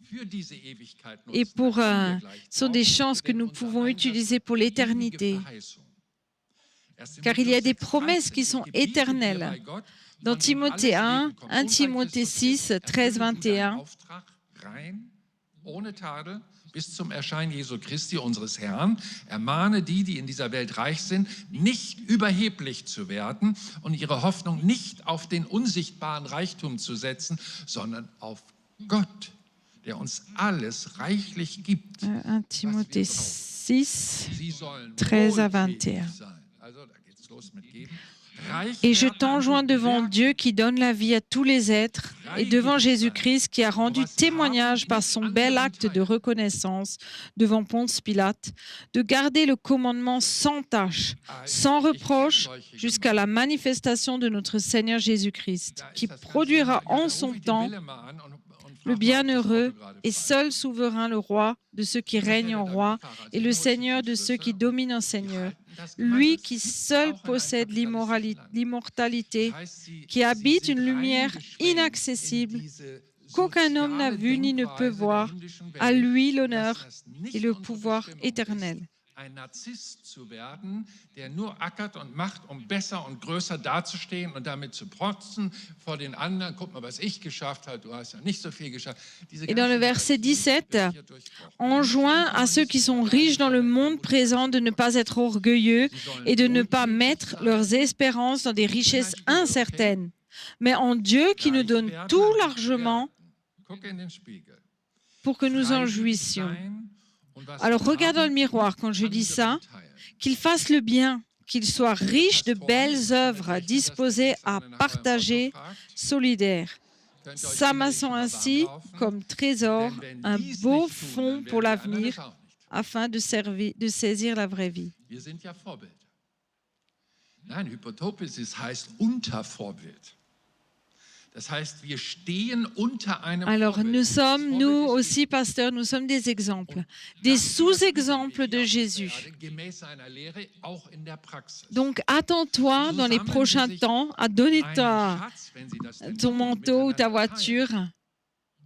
Et ce sont des chances que nous pouvons utiliser pour l'éternité. Car il y a des promesses qui sont éternelles. Dans Timothée 1, 1 Timothée 6, 13, 21, bis zum Erscheinen Jesu Christi, unseres Herrn, ermahne die in dieser Welt reich sind, nicht überheblich zu werden und ihre Hoffnung nicht auf den unsichtbaren Reichtum zu setzen, sondern auf Gott, der uns alles reichlich gibt. 1 Timothée 6, 13 à 21. Et je t'enjoins devant Dieu qui donne la vie à tous les êtres et devant Jésus-Christ qui a rendu témoignage par son bel acte de reconnaissance devant Ponce Pilate, de garder le commandement sans tâche, sans reproche, jusqu'à la manifestation de notre Seigneur Jésus-Christ, qui produira en son temps le bienheureux et seul souverain, le roi de ceux qui règnent en roi et le Seigneur de ceux qui dominent en seigneur, lui qui seul possède l'immortalité, qui habite une lumière inaccessible qu'aucun homme n'a vue ni ne peut voir, à lui l'honneur et le pouvoir éternel. Ein Narzisst zu werden, der nur ackert und macht, besser und größer dazustehen und damit zu protzen vor den anderen. Guck mal, was ich geschafft habe, du hast ja nicht so viel geschafft. Et dans le verset 17, enjoint à ceux qui sont riches dans le monde présent de ne pas être orgueilleux et de ne pas mettre leurs espérances dans des richesses incertaines, mais en Dieu qui nous donne tout largement pour que nous en jouissions. Alors regarde dans le miroir quand je dis ça, qu'il fasse le bien, qu'il soit riche de belles œuvres disposées à partager, solidaires, s'amassant ainsi comme trésor un beau fonds pour l'avenir afin de saisir la vraie vie. Wir sind ja Vorbild. Nein, Hypotopesis heißt Untervorbild. Das heißt, wir stehen unter einem Alors Vorbild. nous sommes, nous aussi, pasteurs, nous sommes des exemples, des sous-exemples de Jésus. Gemäß seiner Lehre, auch in der Praxis. Donc attends-toi dans les prochains temps à donner Einen Schatz, wenn Sie das denn ton tun, manteau ou ta miteinander voiture. teilen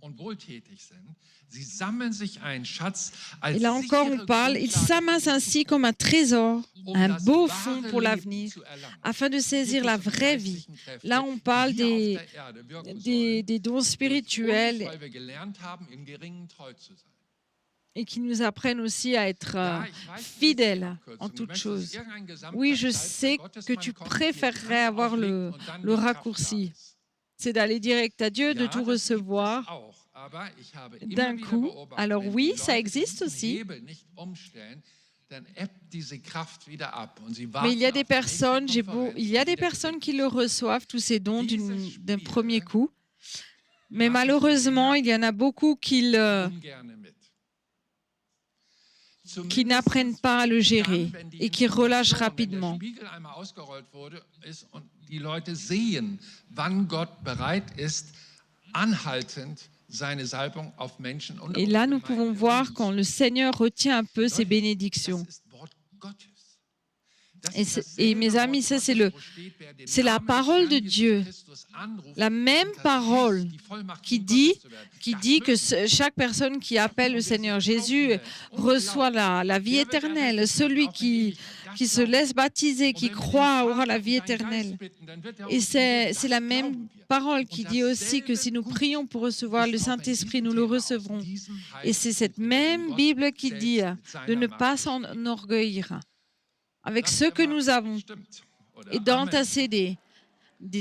und wohltätig sind. Sie sammeln sich einen Schatz als Et là encore, on parle, il s'amasse ainsi comme un trésor, un beau fonds pour l'avenir, afin de saisir la vraie vie. Là, on parle des dons spirituels weil wir gelernt haben, im Geringen treu zu sein. et qui nous apprennent aussi à être fidèles en toutes choses. Oui, je sais que tu préférerais avoir le raccourci. C'est d'aller direct à Dieu, de tout recevoir d'un coup. Alors oui, ça existe aussi. Mais il y a des personnes, qui le reçoivent, tous ces dons d'un premier coup. Mais malheureusement, il y en a beaucoup qui n'apprennent pas à le gérer et qui relâchent rapidement. Die Leute sehen, wann Gott bereit ist, anhaltend seine Salbung auf Menschen und Et là, nous pouvons voir quand le Seigneur retient un peu ses bénédictions. Et mes amis, ça c'est la parole de Dieu, la même parole qui dit que chaque personne qui appelle le Seigneur Jésus reçoit la vie éternelle. Celui qui se laisse baptiser, qui croit aura la vie éternelle. Et c'est la même parole qui dit aussi que si nous prions pour recevoir le Saint-Esprit, nous le recevrons. Et c'est cette même Bible qui dit de ne pas s'enorgueillir avec ce que nous avons et d'entasser des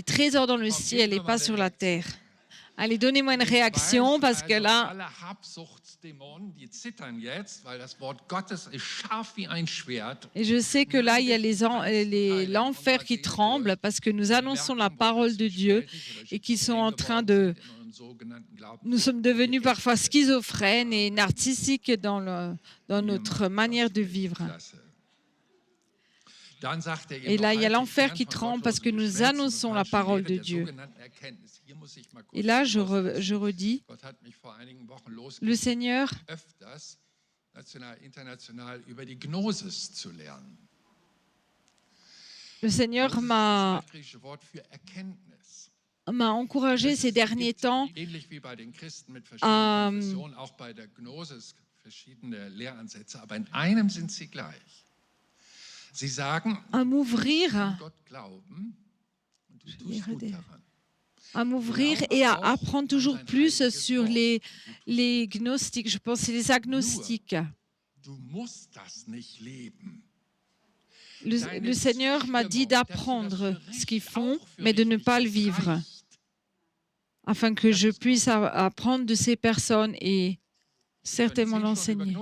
trésors dans le ciel et pas sur la terre. Allez, donnez-moi une réaction parce que là, et je sais que là, il y a l'enfer qui tremble parce que nous annonçons la parole de Dieu et qui sont en train de... Nous sommes devenus parfois schizophrènes et narcissiques dans notre manière de vivre. Et là, il y a l'enfer qui tremble parce que nous annonçons la parole de Dieu. Et là, je redis, le Seigneur m'a encouragé ces derniers temps à m'ouvrir et à apprendre toujours plus sur les gnostiques. Je pense que c'est les agnostiques. Le Seigneur m'a dit d'apprendre ce qu'ils font, mais de ne pas le vivre, afin que je puisse apprendre de ces personnes et certainement l'enseigner.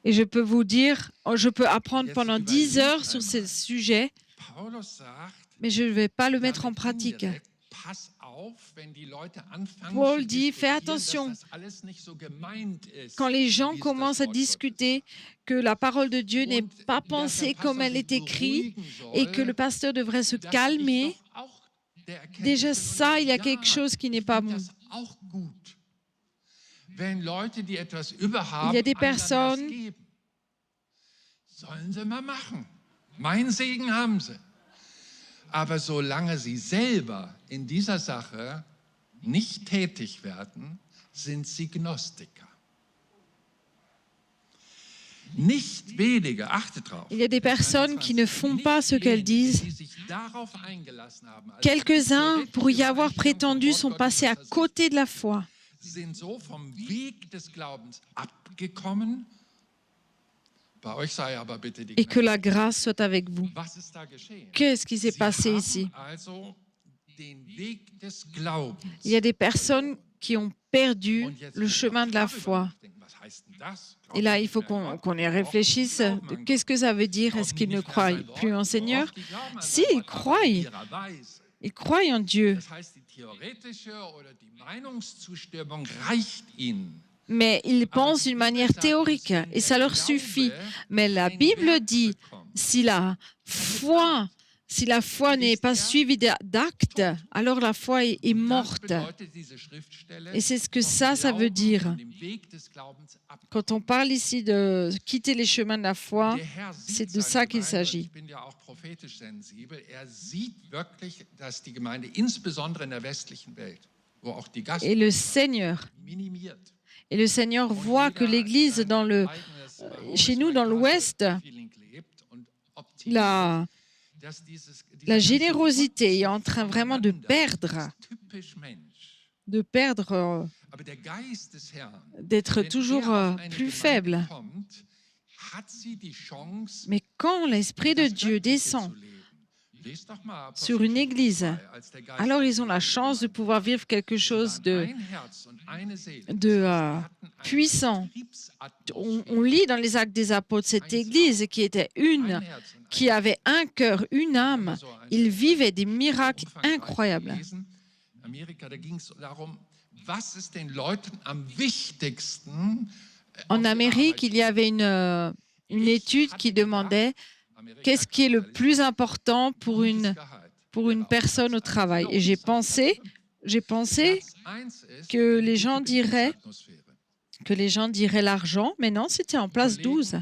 Et je peux vous dire, je peux apprendre pendant 10 heures sur ce sujet, mais je ne vais pas le mettre en pratique. Paul dit, fais attention, quand les gens commencent à discuter que la parole de Dieu n'est pas pensée comme elle est écrite et que le pasteur devrait se calmer, déjà ça, il y a quelque chose qui n'est pas bon. Il y a des personnes Mein Segen haben sie. Aber solange sie selber in dieser Sache nicht tätig werden, sind sie Gnostiker. Nicht wenige, achtet drauf. Il y a des personnes qui ne font pas ce qu'elles disent. Quelques-uns, pour y avoir prétendu, sont passés à côté de la foi. Sind so vom Weg des Glaubens abgekommen. Et que la grâce soit avec vous. Qu'est-ce qui s'est passé ici? Il y a des personnes qui ont perdu le chemin de la foi. Et là, il faut qu'on y réfléchisse. Qu'est-ce que ça veut dire? Est-ce qu'ils ne croient plus en Seigneur? Si, ils croient. Ils croient en Dieu. Mais ils pensent d'une manière théorique et ça leur suffit. Mais la Bible dit, si la foi n'est pas suivie d'actes, alors la foi est morte. Et c'est ce que ça veut dire. Quand on parle ici de quitter les chemins de la foi, c'est de ça qu'il s'agit. Et le Seigneur voit que l'Église chez nous, dans l'Ouest, la générosité est en train vraiment de perdre, d'être toujours plus faible. Mais quand l'Esprit de Dieu descend sur une église, alors ils ont la chance de pouvoir vivre quelque chose de puissant. On lit dans les Actes des Apôtres, cette église qui avait un cœur, une âme, ils vivaient des miracles incroyables. En Amérique, il y avait une étude qui demandait qu'est-ce qui est le plus important pour une personne au travail. Et j'ai pensé que les gens diraient l'argent, mais non, c'était en place 12.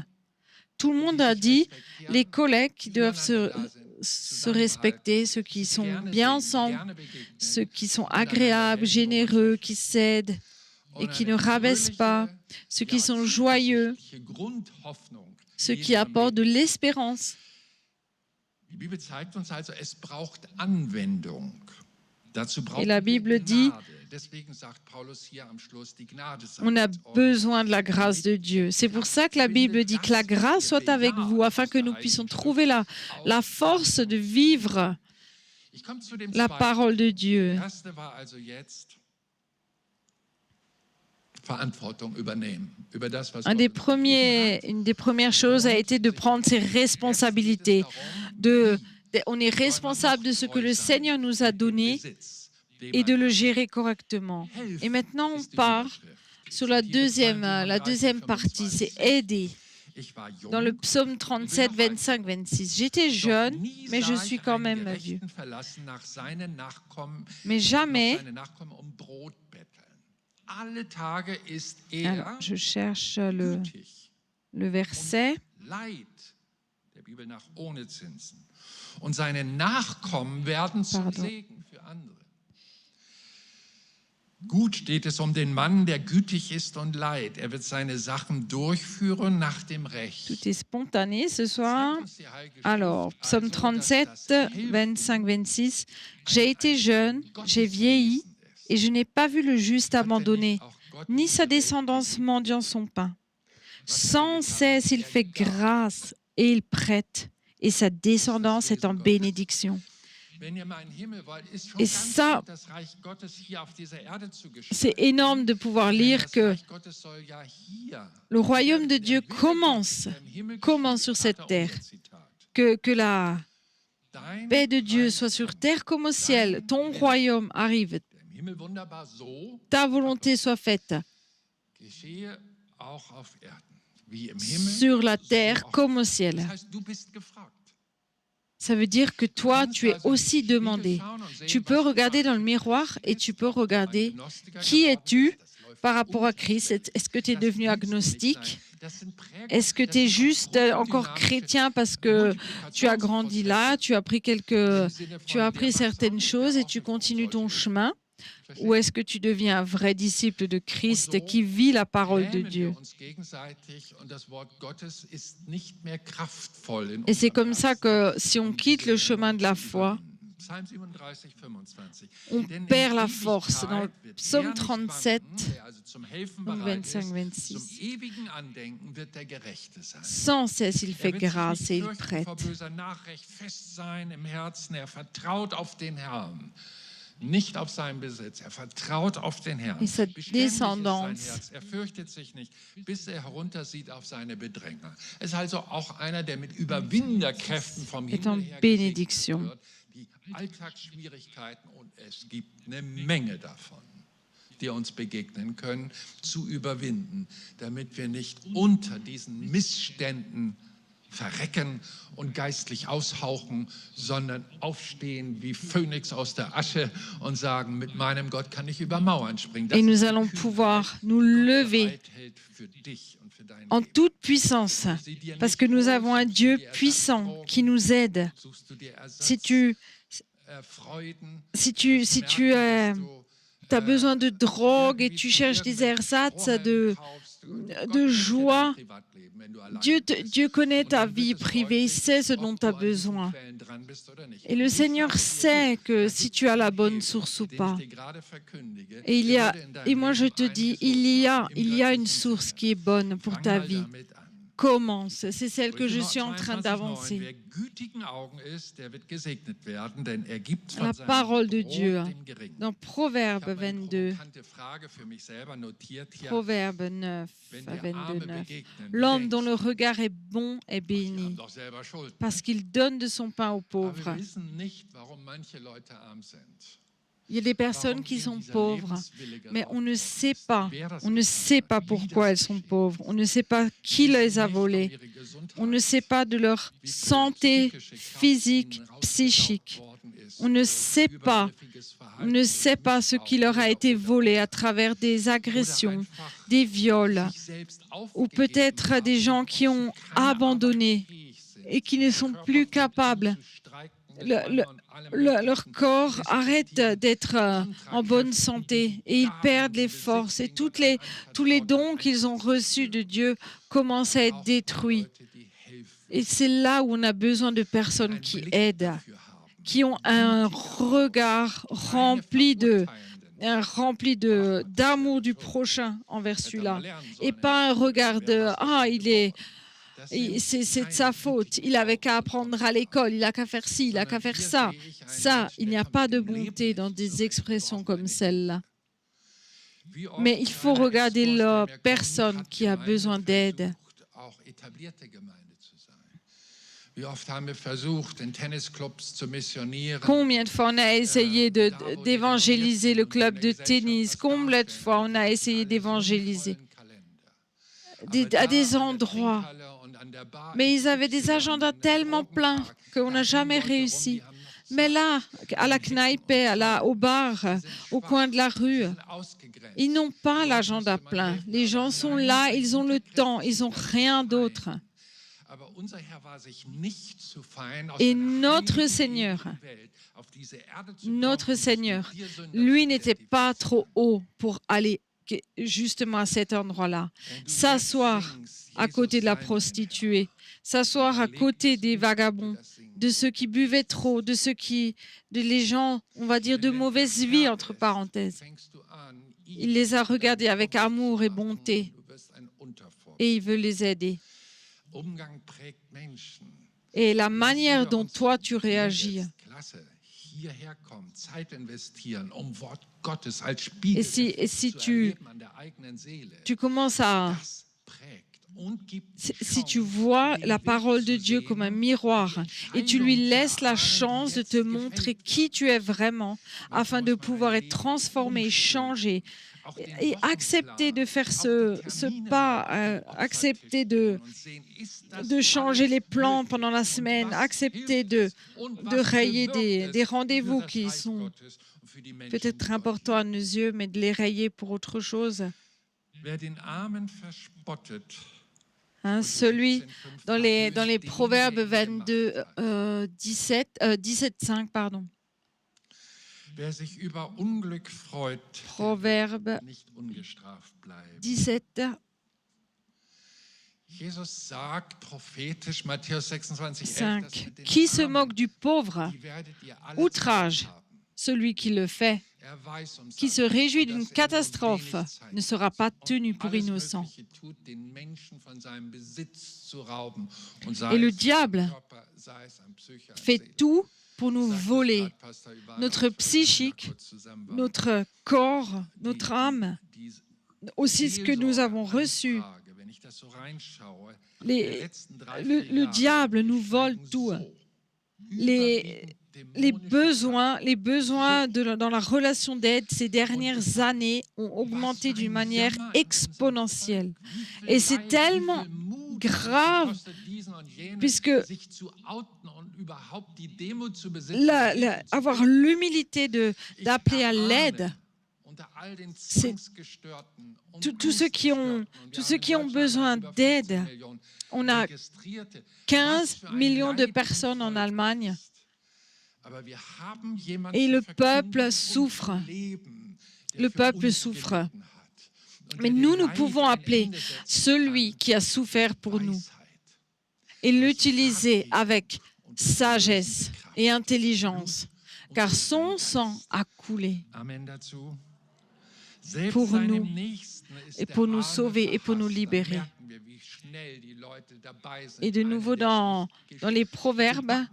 Tout le monde a dit les collègues qui doivent se respecter, ceux qui sont bien ensemble, ceux qui sont agréables, généreux, qui s'aident et qui ne rabaissent pas, ceux qui sont joyeux, ceux qui apportent de l'espérance. Et la Bible dit, on a besoin de la grâce de Dieu. C'est pour ça que la Bible dit que la grâce soit avec vous, afin que nous puissions trouver la force de vivre la parole de Dieu. Une des premières choses a été de prendre ses responsabilités. On est responsable de ce que le Seigneur nous a donné et de le gérer correctement. Et maintenant, on part sur la deuxième partie, c'est aider. Dans le psaume 37, 25, 26. J'étais jeune, mais je suis quand même vieux. Mais jamais... Alors, je cherche le verset. Und seine Nachkommen werden zum Segen für andere. Gut steht es um den Mann, der gütig ist und leiht. Er wird seine Sachen durchführen nach dem Recht. Tout est spontané ce soir. Alors, psaume 37, 25, 26. J'ai été jeune, j'ai vieilli, et je n'ai pas vu le juste abandonné, ni sa descendance mendiant son pain. Sans cesse, il fait grâce et il prête, et sa descendance est en bénédiction. Et ça, c'est énorme de pouvoir lire que le royaume de Dieu commence sur cette terre, que paix de Dieu soit sur terre comme au ciel. Ton royaume arrive. der im Himmel wunderbar so Ta volonté soit faite geschehe auch auf Erden, wie im Himmel, sur la so terre auf comme au Erden. ciel. Das heißt, du bist gefragt. Ça veut dire que toi, tu es aussi demandé. Tu peux regarder dans le miroir et tu peux regarder qui es-tu par rapport à Christ. Est-ce que tu es devenu agnostique? Est-ce que tu es juste encore chrétien parce que tu as grandi là, tu as appris certaines choses et tu continues ton chemin? Ou est-ce que tu deviens un vrai disciple de Christ qui vit la parole de Dieu? Et c'est comme ça que si on quitte le chemin de la foi, on perd la force. Dans le psaume 37, 25-26, sans cesse il fait grâce et il prête. Nicht auf seinen Besitz, vertraut auf den Herrn. Et sa Beständig ist sein descendance Herz, fürchtet sich nicht, bis heruntersieht auf seine Bedränger. Es ist also auch einer, der mit Überwinderkräften vom est en Himmel her bénédiction. gesegnet wird. Die Alltagsschwierigkeiten, und es gibt eine Menge davon, die uns begegnen können, zu überwinden, damit wir nicht unter diesen Missständen verrecken und geistlich aushauchen, sondern aufstehen wie Phönix aus der Asche und sagen, mit meinem Gott kann ich über Mauern springen. Et nous allons pouvoir nous lever en toute puissance, parce que nous avons un Dieu puissant qui nous aide. Si tu as besoin de drogue et tu cherches des ersatz de joie, Dieu connaît ta vie privée, il sait ce dont tu as besoin. Et le Seigneur sait que si tu as la bonne source ou pas. Et moi je te dis, il y a une source qui est bonne pour ta vie. Commence, c'est celle que je suis en train d'avancer. La parole de Dieu, dans Proverbe 22, Proverbe 9, 22, 9. L'homme dont le regard est bon est béni, parce qu'il donne de son pain aux pauvres. Il y a des personnes qui sont pauvres, mais on ne sait pas pourquoi elles sont pauvres, on ne sait pas qui les a volées, on ne sait pas de leur santé physique, psychique, on ne sait pas ce qui leur a été volé à travers des agressions, des viols, ou peut-être des gens qui ont abandonné et qui ne sont plus capables. Leur corps arrête d'être en bonne santé et ils perdent les forces et tous les dons qu'ils ont reçus de Dieu commencent à être détruits. Et c'est là où on a besoin de personnes qui aident, qui ont un regard rempli d'amour du prochain envers celui-là et pas un regard de « ah, c'est de sa faute, il avait qu'à apprendre à l'école, il a qu'à faire ci, il a qu'à faire ça. » Ça, il n'y a pas de bonté dans des expressions comme celle-là. Mais il faut regarder la personne qui a besoin d'aide. Combien de fois on a essayé d'évangéliser le club de tennis? Combien de fois on a essayé d'évangéliser à des endroits? Mais ils avaient des agendas tellement pleins qu'on n'a jamais réussi. Mais là, à la kneipe, au bar, au coin de la rue, ils n'ont pas l'agenda plein. Les gens sont là, ils ont le temps, ils n'ont rien d'autre. Et notre Seigneur, lui n'était pas trop haut pour aller justement à cet endroit-là, s'asseoir à côté de la prostituée, s'asseoir à côté des vagabonds, de ceux qui buvaient trop, de les gens, on va dire, de mauvaise vie, entre parenthèses. Il les a regardés avec amour et bonté et il veut les aider. Et la manière dont toi tu réagis, et si tu commences à Si tu vois la parole de Dieu comme un miroir et tu lui laisses la chance de te montrer qui tu es vraiment afin de pouvoir être transformé, changé et accepter de faire ce pas, accepter de changer les plans pendant la semaine, accepter de rayer des rendez-vous qui sont peut-être importants à nos yeux, mais de les rayer pour autre chose. Celui dans les Proverbes 22, 17, 5, Proverbe 17. Jesus sagt prophetisch, Matthäus 26, 5. Qui se moque du pauvre outrage celui qui le fait. Qui se réjouit d'une catastrophe ne sera pas tenu pour innocent. Et le diable fait tout pour nous voler notre psychique, notre corps, notre âme, aussi ce que nous avons reçu. Le diable nous vole tout. Les besoins dans la relation d'aide ces dernières années ont augmenté d'une manière exponentielle. Et c'est tellement grave puisque avoir l'humilité d'appeler à l'aide, c'est tous ceux qui ont besoin d'aide. On a 15 millions de personnes en Allemagne. Et le peuple souffre. Le peuple souffre. Mais nous pouvons appeler celui qui a souffert pour nous et l'utiliser avec sagesse et intelligence, car son sang a coulé pour nous et pour nous sauver et pour nous libérer. Et de nouveau dans les Proverbes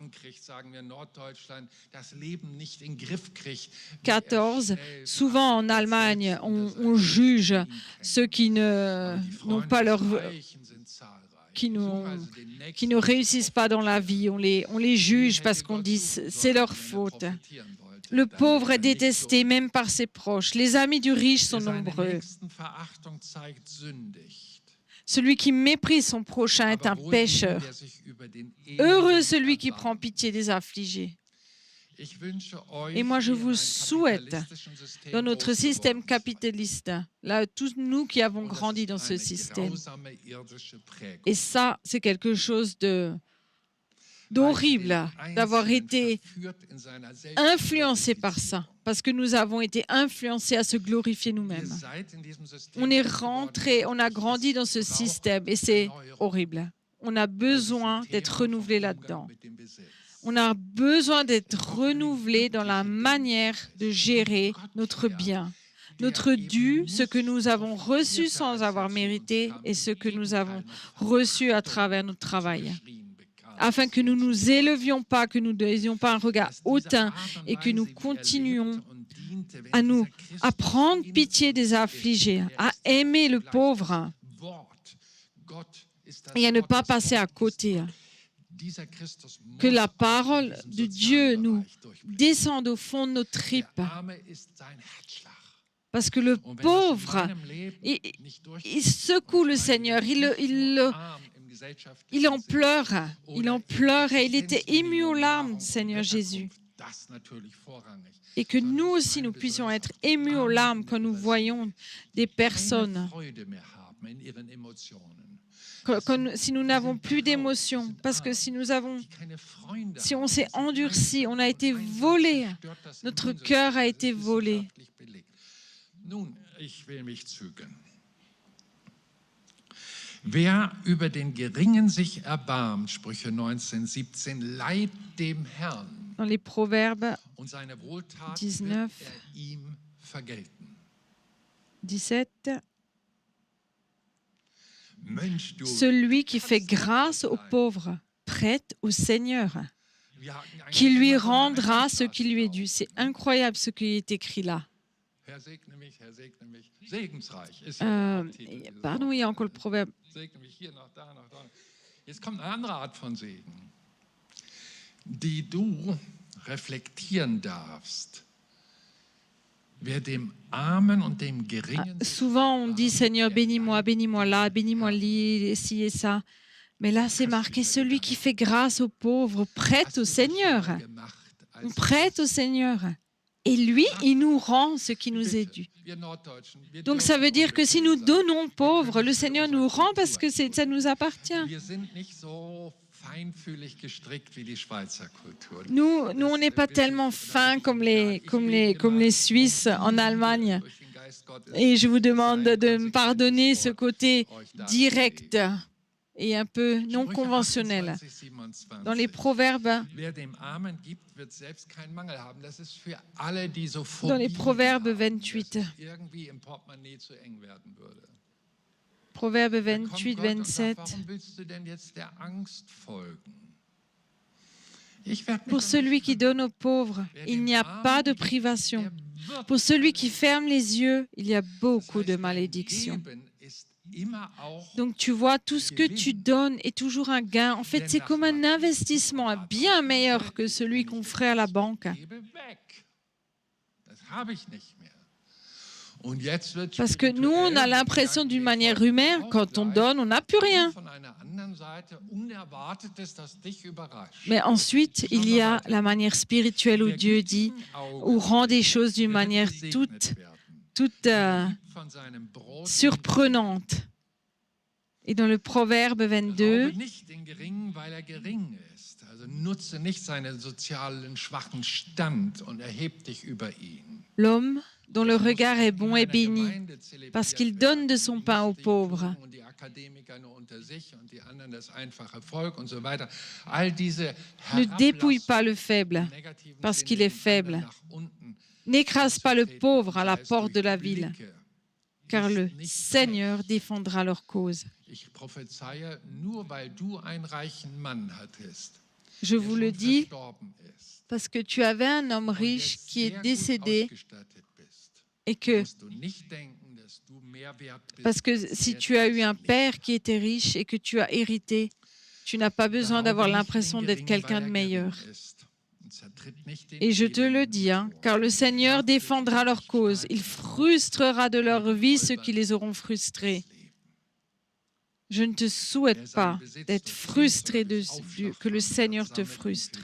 14, souvent en Allemagne, on juge ceux qui n'ont pas qui ne réussissent pas dans la vie. On les juge parce qu'on dit c'est leur faute. Le pauvre est détesté même par ses proches. Les amis du riche sont nombreux. Celui qui méprise son prochain est un pécheur. Heureux celui qui prend pitié des affligés. Et moi, je vous souhaite, dans notre système capitaliste, là, tous nous qui avons grandi dans ce système, et ça, c'est quelque chose d'horrible, d'avoir été influencé par ça, parce que nous avons été influencés à se glorifier nous-mêmes. On est rentré, on a grandi dans ce système et c'est horrible. On a besoin d'être renouvelé là-dedans. On a besoin d'être renouvelé dans la manière de gérer notre bien, notre dû, ce que nous avons reçu sans avoir mérité et ce que nous avons reçu à travers notre travail, afin que nous ne nous élevions pas, que nous n'ayons pas un regard hautain et que nous continuions à prendre pitié des affligés, à aimer le pauvre et à ne pas passer à côté. Que la parole de Dieu nous descende au fond de nos tripes. Parce que le pauvre, il secoue le Seigneur, il en pleure et il était ému aux larmes, Seigneur Jésus. Et que nous aussi, nous puissions être émus aux larmes quand nous voyons des personnes, si nous n'avons plus d'émotions, parce que si on s'est endurci, on a été volé, notre cœur a été volé. Wer über den Geringen sich erbarmt, Sprüche 19, 17, leiht dem Herrn. Dans les Proverbes und seine Wohltat 19, wird ihm vergelten. 17. Celui qui fait grâce aux pauvres prête au Seigneur, qui lui rendra ce qui lui est dû. C'est incroyable ce qui est écrit là. Herr segne mich, Herr segne mich. Segensreich ist ja der Haupttitel dieses Pardon, il y a encore le proverbe. Segne mich hier noch da, noch da. Jetzt kommt eine andere Art von Segen, die du reflektieren darfst. Wer dem Armen und dem Geringen... Souvent, on dit Seigneur, bénis-moi là, bénis-moi ci et ça. Mais là, c'est marqué celui qui fait grâce aux pauvres, prête au Seigneur. On prête au Seigneur. Et lui, il nous rend ce qui nous est dû. Donc, ça veut dire que si nous donnons aux pauvres, le Seigneur nous rend parce que ça nous appartient. Nous, on n'est pas tellement fins comme les Suisses en Allemagne. Et je vous demande de me pardonner ce côté direct et un peu non conventionnel. Dans les Proverbes 28. Proverbe 28, 27. Pour celui qui donne aux pauvres, il n'y a pas de privation. Pour celui qui ferme les yeux, il y a beaucoup de malédictions. Donc tu vois, tout ce que tu donnes est toujours un gain. En fait, c'est comme un investissement bien meilleur que celui qu'on ferait à la banque. Parce que nous, on a l'impression d'une manière humaine, quand on donne, on n'a plus rien. Mais ensuite, il y a la manière spirituelle où Dieu dit, ou rend des choses d'une manière toute surprenante. Et dans le Proverbe 22, l'homme dont le regard est bon est béni, parce qu'il donne de son pain aux pauvres. Ne dépouille pas le faible, parce qu'il est faible. N'écrase pas le pauvre à la porte de la ville, car le Seigneur défendra leur cause. Je vous le dis parce que tu avais un homme riche qui est décédé et parce que si tu as eu un père qui était riche et que tu as hérité, tu n'as pas besoin d'avoir l'impression d'être quelqu'un de meilleur. Et je te le dis, car le Seigneur défendra leur cause. Il frustrera de leur vie ceux qui les auront frustrés. Je ne te souhaite pas d'être frustré que le Seigneur te frustre.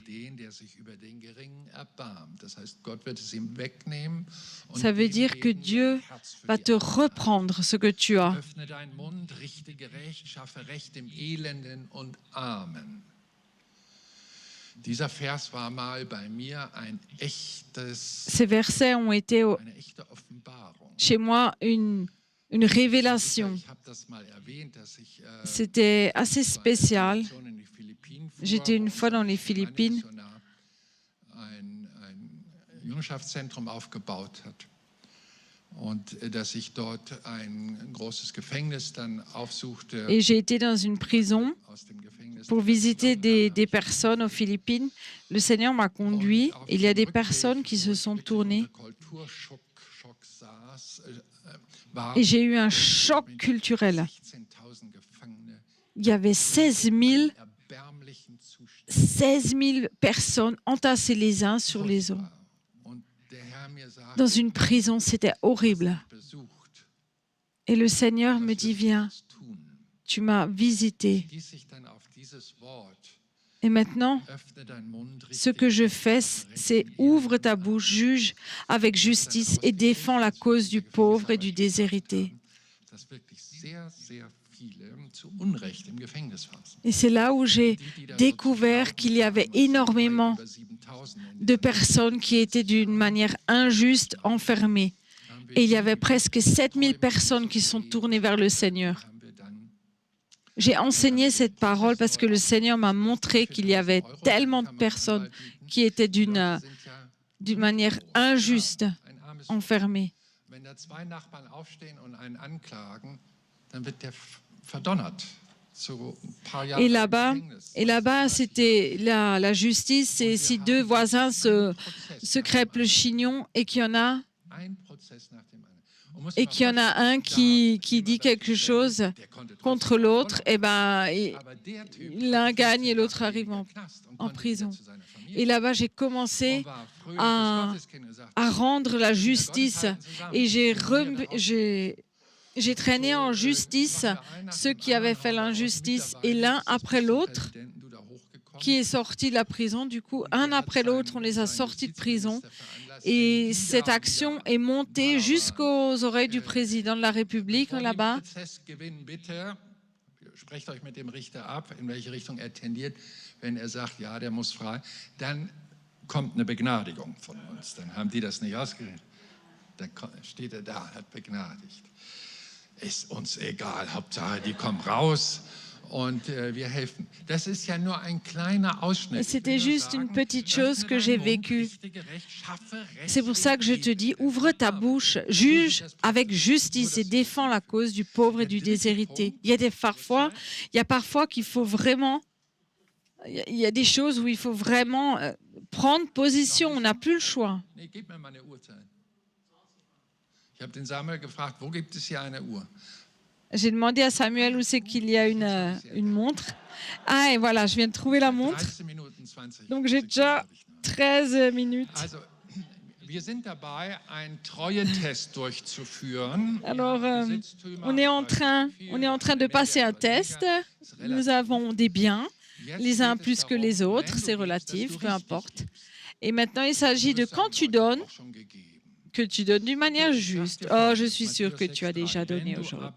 Ça veut dire que Dieu va te reprendre ce que tu as. Ces versets ont été chez moi une révélation. C'était assez spécial. J'étais une fois dans les Philippines. Et j'ai été dans une prison pour visiter des personnes aux Philippines. Le Seigneur m'a conduit. Il y a des personnes qui se sont tournées. Et j'ai eu un choc culturel. Il y avait 16 000 personnes entassées les uns sur les autres. Dans une prison, c'était horrible. Et le Seigneur me dit, viens, tu m'as visité. Et maintenant, ce que je fais, c'est ouvre ta bouche, juge avec justice et défends la cause du pauvre et du déshérité. Et c'est là où j'ai découvert qu'il y avait énormément de personnes qui étaient d'une manière injuste enfermées. Et il y avait presque 7000 personnes qui sont tournées vers le Seigneur. J'ai enseigné cette parole parce que le Seigneur m'a montré qu'il y avait tellement de personnes qui étaient d'une manière injuste enfermées. Et là-bas, c'était la justice, c'est si deux voisins se crêpent le chignon et qu'il y en a et qu'il y en a un qui dit quelque chose contre l'autre, et ben, l'un gagne et l'autre arrive en prison. Et là-bas, j'ai commencé à rendre la justice et j'ai traîné en justice ceux qui avaient fait l'injustice et l'un après l'autre qui est sorti de la prison. Du coup, un après l'autre, on les a sortis de prison. Et cette action est montée jusqu'aux oreilles du président de la République là-bas. Sprecht euch mit dem Richter ab, in welche Richtung er tendiert. Wenn er sagt, ja, der muss frei, dann kommt eine Begnadigung von uns. Dann haben die das nicht ausgerechnet. Dann steht er da, hat begnadigt. Ist uns egal, Hauptsache, die kommen raus. Und wir helfen. Das ist ja nur ein kleiner Ausschnitt. C'était juste une petite chose que j'ai vécue. C'est pour ça que je te dis, ouvre ta bouche, juge avec justice et défends la cause du pauvre et du déshérité. Il y a parfois qu'il faut vraiment, il y a des choses où il faut vraiment prendre position. On n'a plus le choix. Ich habe den Samuel gefragt, wo gibt es hier eine Uhr? J'ai demandé à Samuel où c'est qu'il y a une montre. Ah, et voilà, je viens de trouver la montre. Donc, j'ai déjà 13 minutes. Alors, on est en train de passer un test. Nous avons des biens, les uns plus que les autres, c'est relatif, peu importe. Et maintenant, il s'agit de quand tu donnes, que tu donnes d'une manière juste. Oh, je suis sûre que tu as déjà donné aujourd'hui.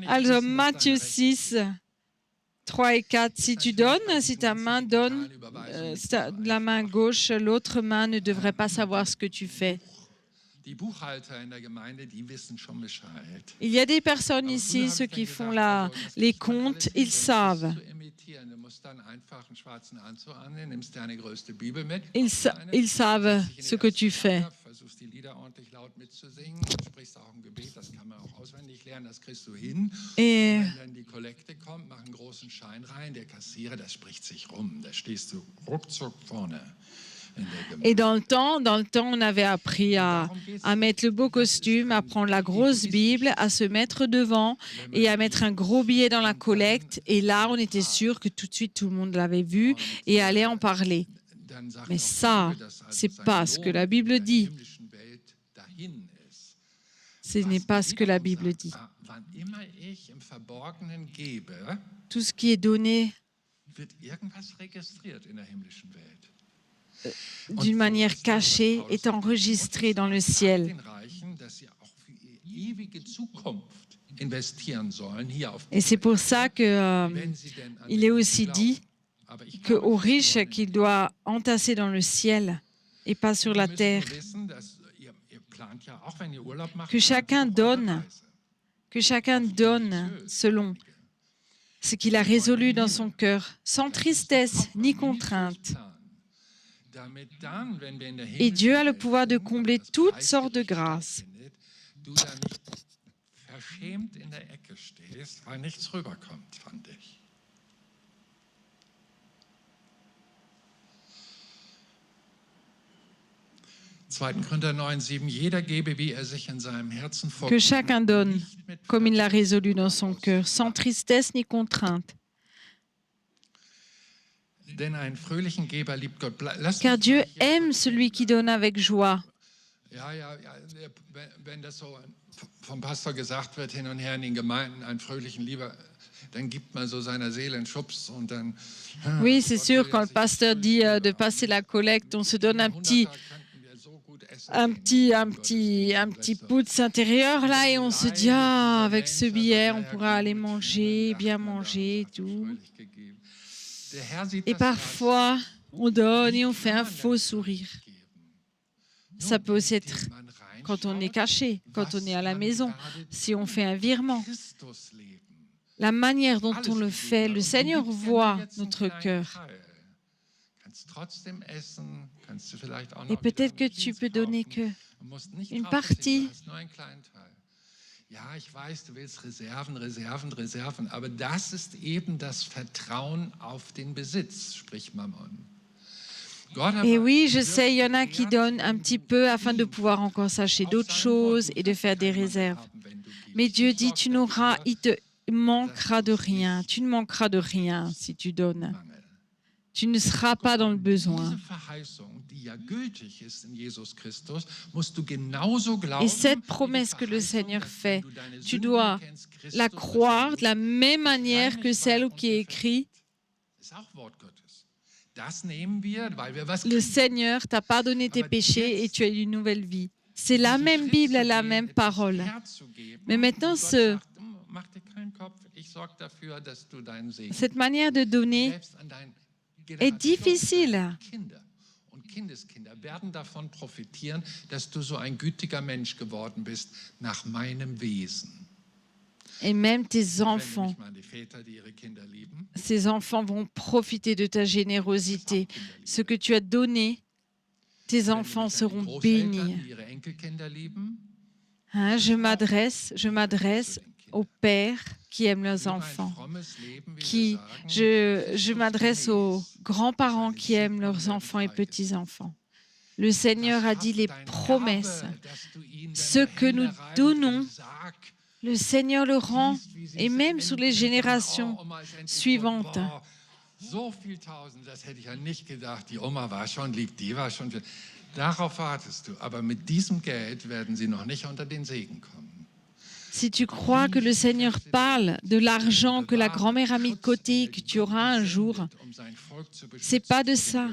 Alors, Matthieu 6, 3 et 4. Si tu donnes, si ta main donne, la main gauche, l'autre main ne devrait pas savoir ce que tu fais. Il y a des personnes ici, ceux qui font les comptes, ils savent. Ils savent ce que tu fais. Et dans le temps, on avait appris à mettre le beau costume, à prendre la grosse Bible, à se mettre devant et à mettre un gros billet dans la collecte. Et là, on était sûr que tout de suite, tout le monde l'avait vu et allait en parler. Mais ça, c'est pas ce que la Bible dit. Ce n'est pas ce que la Bible dit. Tout ce qui est donné d'une manière cachée est enregistré dans le ciel. Et c'est pour ça qu'il est aussi dit qu'aux riches qu'il doit entasser dans le ciel et pas sur la terre. Que chacun donne selon ce qu'il a résolu dans son cœur, sans tristesse ni contrainte. Et Dieu a le pouvoir de combler toutes sortes de grâces. Que chacun donne comme il l'a résolu dans son cœur, sans tristesse ni contrainte. Car Dieu aime celui qui donne avec joie. Oui, c'est sûr, quand le pasteur dit de passer la collecte, on se donne un petit pouce intérieur là et on se dit avec ce billet on pourra aller manger, bien manger et tout. Et parfois on donne et on fait un faux sourire. Ça peut aussi être quand on est caché, quand on est à la maison, si on fait un virement. La manière dont on le fait, le Seigneur voit notre cœur. Et peut-être que tu peux donner qu'une partie. Ja, ich weiß, du willst Reserven, aber das ist eben das Vertrauen auf den Besitz, sprich Mammon. Et oui, je sais, il y en a qui donnent un petit peu afin de pouvoir encore s'acheter d'autres choses et de faire des réserves. Mais Dieu dit, il te manquera de rien. Tu ne manqueras de rien si tu donnes. Tu ne seras pas dans le besoin. Et cette promesse que le Seigneur fait, tu dois la croire de la même manière que celle qui est écrite. Le Seigneur t'a pardonné tes péchés et tu as eu une nouvelle vie. C'est la même Bible, la même parole. Mais maintenant, cette manière de donner est difficile. Kindeskinder werden davon profitieren, dass du so ein gütiger Mensch geworden bist nach meinem Wesen. Et même tes enfants, ces enfants vont profiter de ta générosité. Ce que tu as donné, tes enfants seront bénis. Hein, je m'adresse aux pères qui aiment leurs enfants. Je m'adresse aux grands-parents qui aiment leurs enfants et petits-enfants. Le Seigneur a dit les promesses. Ce que nous donnons, le Seigneur le rend, et même sur les générations suivantes. Darauf wartest du, aber mit diesem Geld werden sie noch nicht unter den Segen kommen. Si tu crois que le Seigneur parle de l'argent que la grand-mère a mis de côté et que tu auras un jour, c'est pas de ça,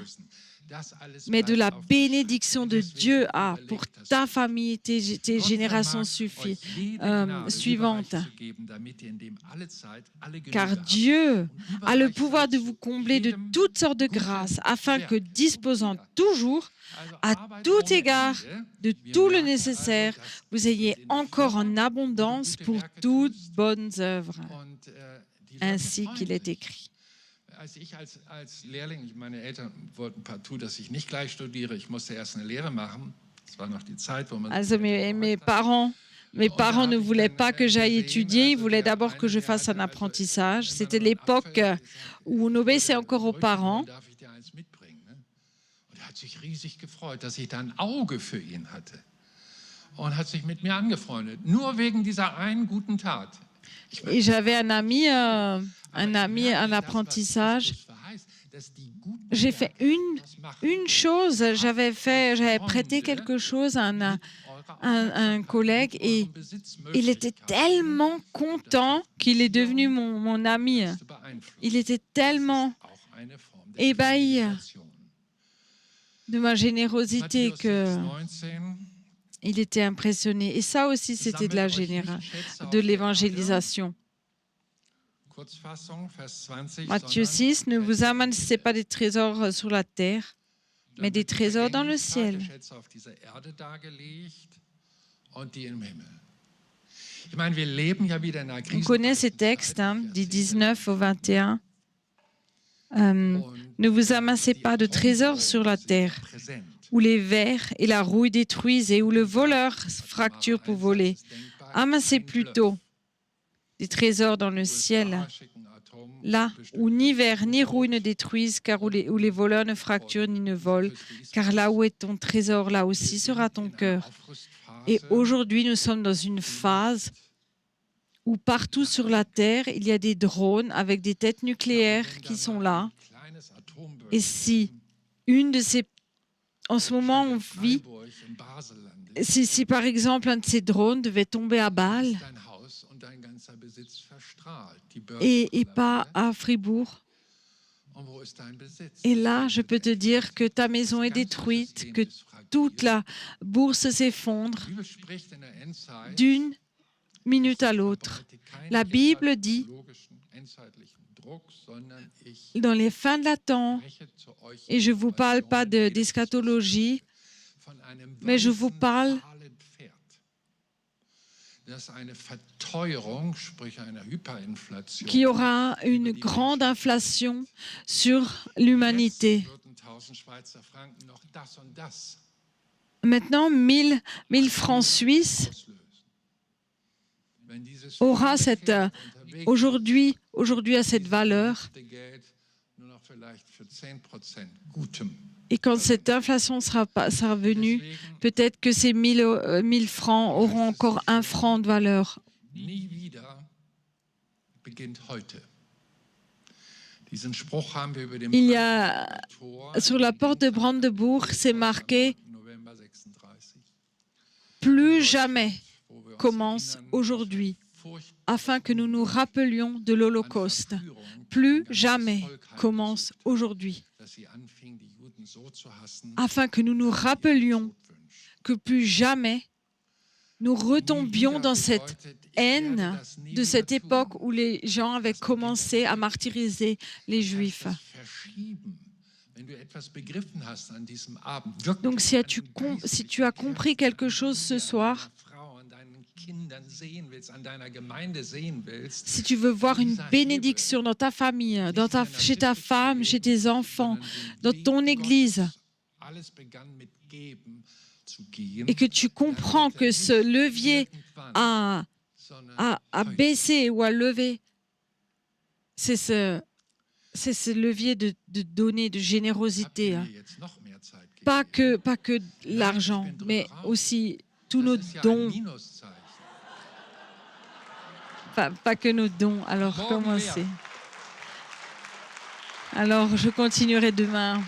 mais de la bénédiction de Dieu pour ta famille et tes générations suivantes. Car Dieu a le pouvoir de vous combler de toutes sortes de grâces, afin que, disposant toujours, à tout égard de tout le nécessaire, vous ayez encore en abondance pour toutes bonnes œuvres, ainsi qu'il est écrit. Als ich als Lehrling, meine Eltern wollten partout, dass ich nicht gleich studiere. Ich musste erst eine Lehre machen. Das war noch die Zeit, wo man... Also mes parents ne voulaient pas que j'aille étudier. Ils voulaient d'abord que je fasse un apprentissage. C'était l'époque où on obéissait encore aux parents. Und er hat sich riesig gefreut, dass ich da ein Auge für ihn hatte. Und hat sich mit mir angefreundet. Nur wegen dieser einen guten Tat. Et j'avais un ami en apprentissage. J'ai fait une chose, j'avais prêté quelque chose à un collègue et il était tellement content qu'il est devenu mon ami. Il était tellement ébahi de ma générosité qu'il était impressionné. Et ça aussi, c'était de l'évangélisation. Matthieu 6, ne vous amassez pas des trésors sur la terre, mais des trésors dans le ciel. On connaît ces textes, du 19 au 21. Ne vous amassez pas de trésors sur la terre, où les vers et la rouille détruisent et où le voleur fracture pour voler. Amassez plutôt des trésors dans le ciel, là où ni vers ni rouille ne détruisent, car où les voleurs ne fracturent ni ne volent, car là où est ton trésor, là aussi sera ton cœur. Et aujourd'hui, nous sommes dans une phase où partout sur la Terre, il y a des drones avec des têtes nucléaires qui sont là. Et si en ce moment, on vit, si par exemple un de ces drones devait tomber à Bâle et pas à Fribourg, et là, je peux te dire que ta maison est détruite, que toute la bourse s'effondre d'une minute à l'autre. La Bible dit, dans les fins de la temps, et je ne vous parle pas d'eschatologie, mais je vous parle qu'il y aura une grande inflation sur l'humanité. Maintenant, 1000 francs suisses aura aujourd'hui à cette valeur. vielleicht für 10% Gutem. Et quand cette inflation sera venue, peut-être que ces 1000 francs auront encore 1 franc de valeur. Nie wieder beginnt heute. Diesen Spruch haben wir über dem Il y a sur la porte de Brandebourg, c'est marqué November 36. « Plus jamais commence aujourd'hui », afin que nous nous rappelions de l'Holocauste. Plus jamais commence aujourd'hui, afin que nous nous rappelions que plus jamais nous retombions dans cette haine de cette époque où les gens avaient commencé à martyriser les Juifs. Donc si tu as compris quelque chose ce soir, si tu veux voir une bénédiction dans ta famille, chez ta femme, chez tes enfants, dans ton église, et que tu comprends que ce levier à baisser ou à lever, c'est ce levier de donner, de générosité. Pas que l'argent, mais aussi tous nos dons. Pas que nos dons. Alors, commencez. Alors, je continuerai demain.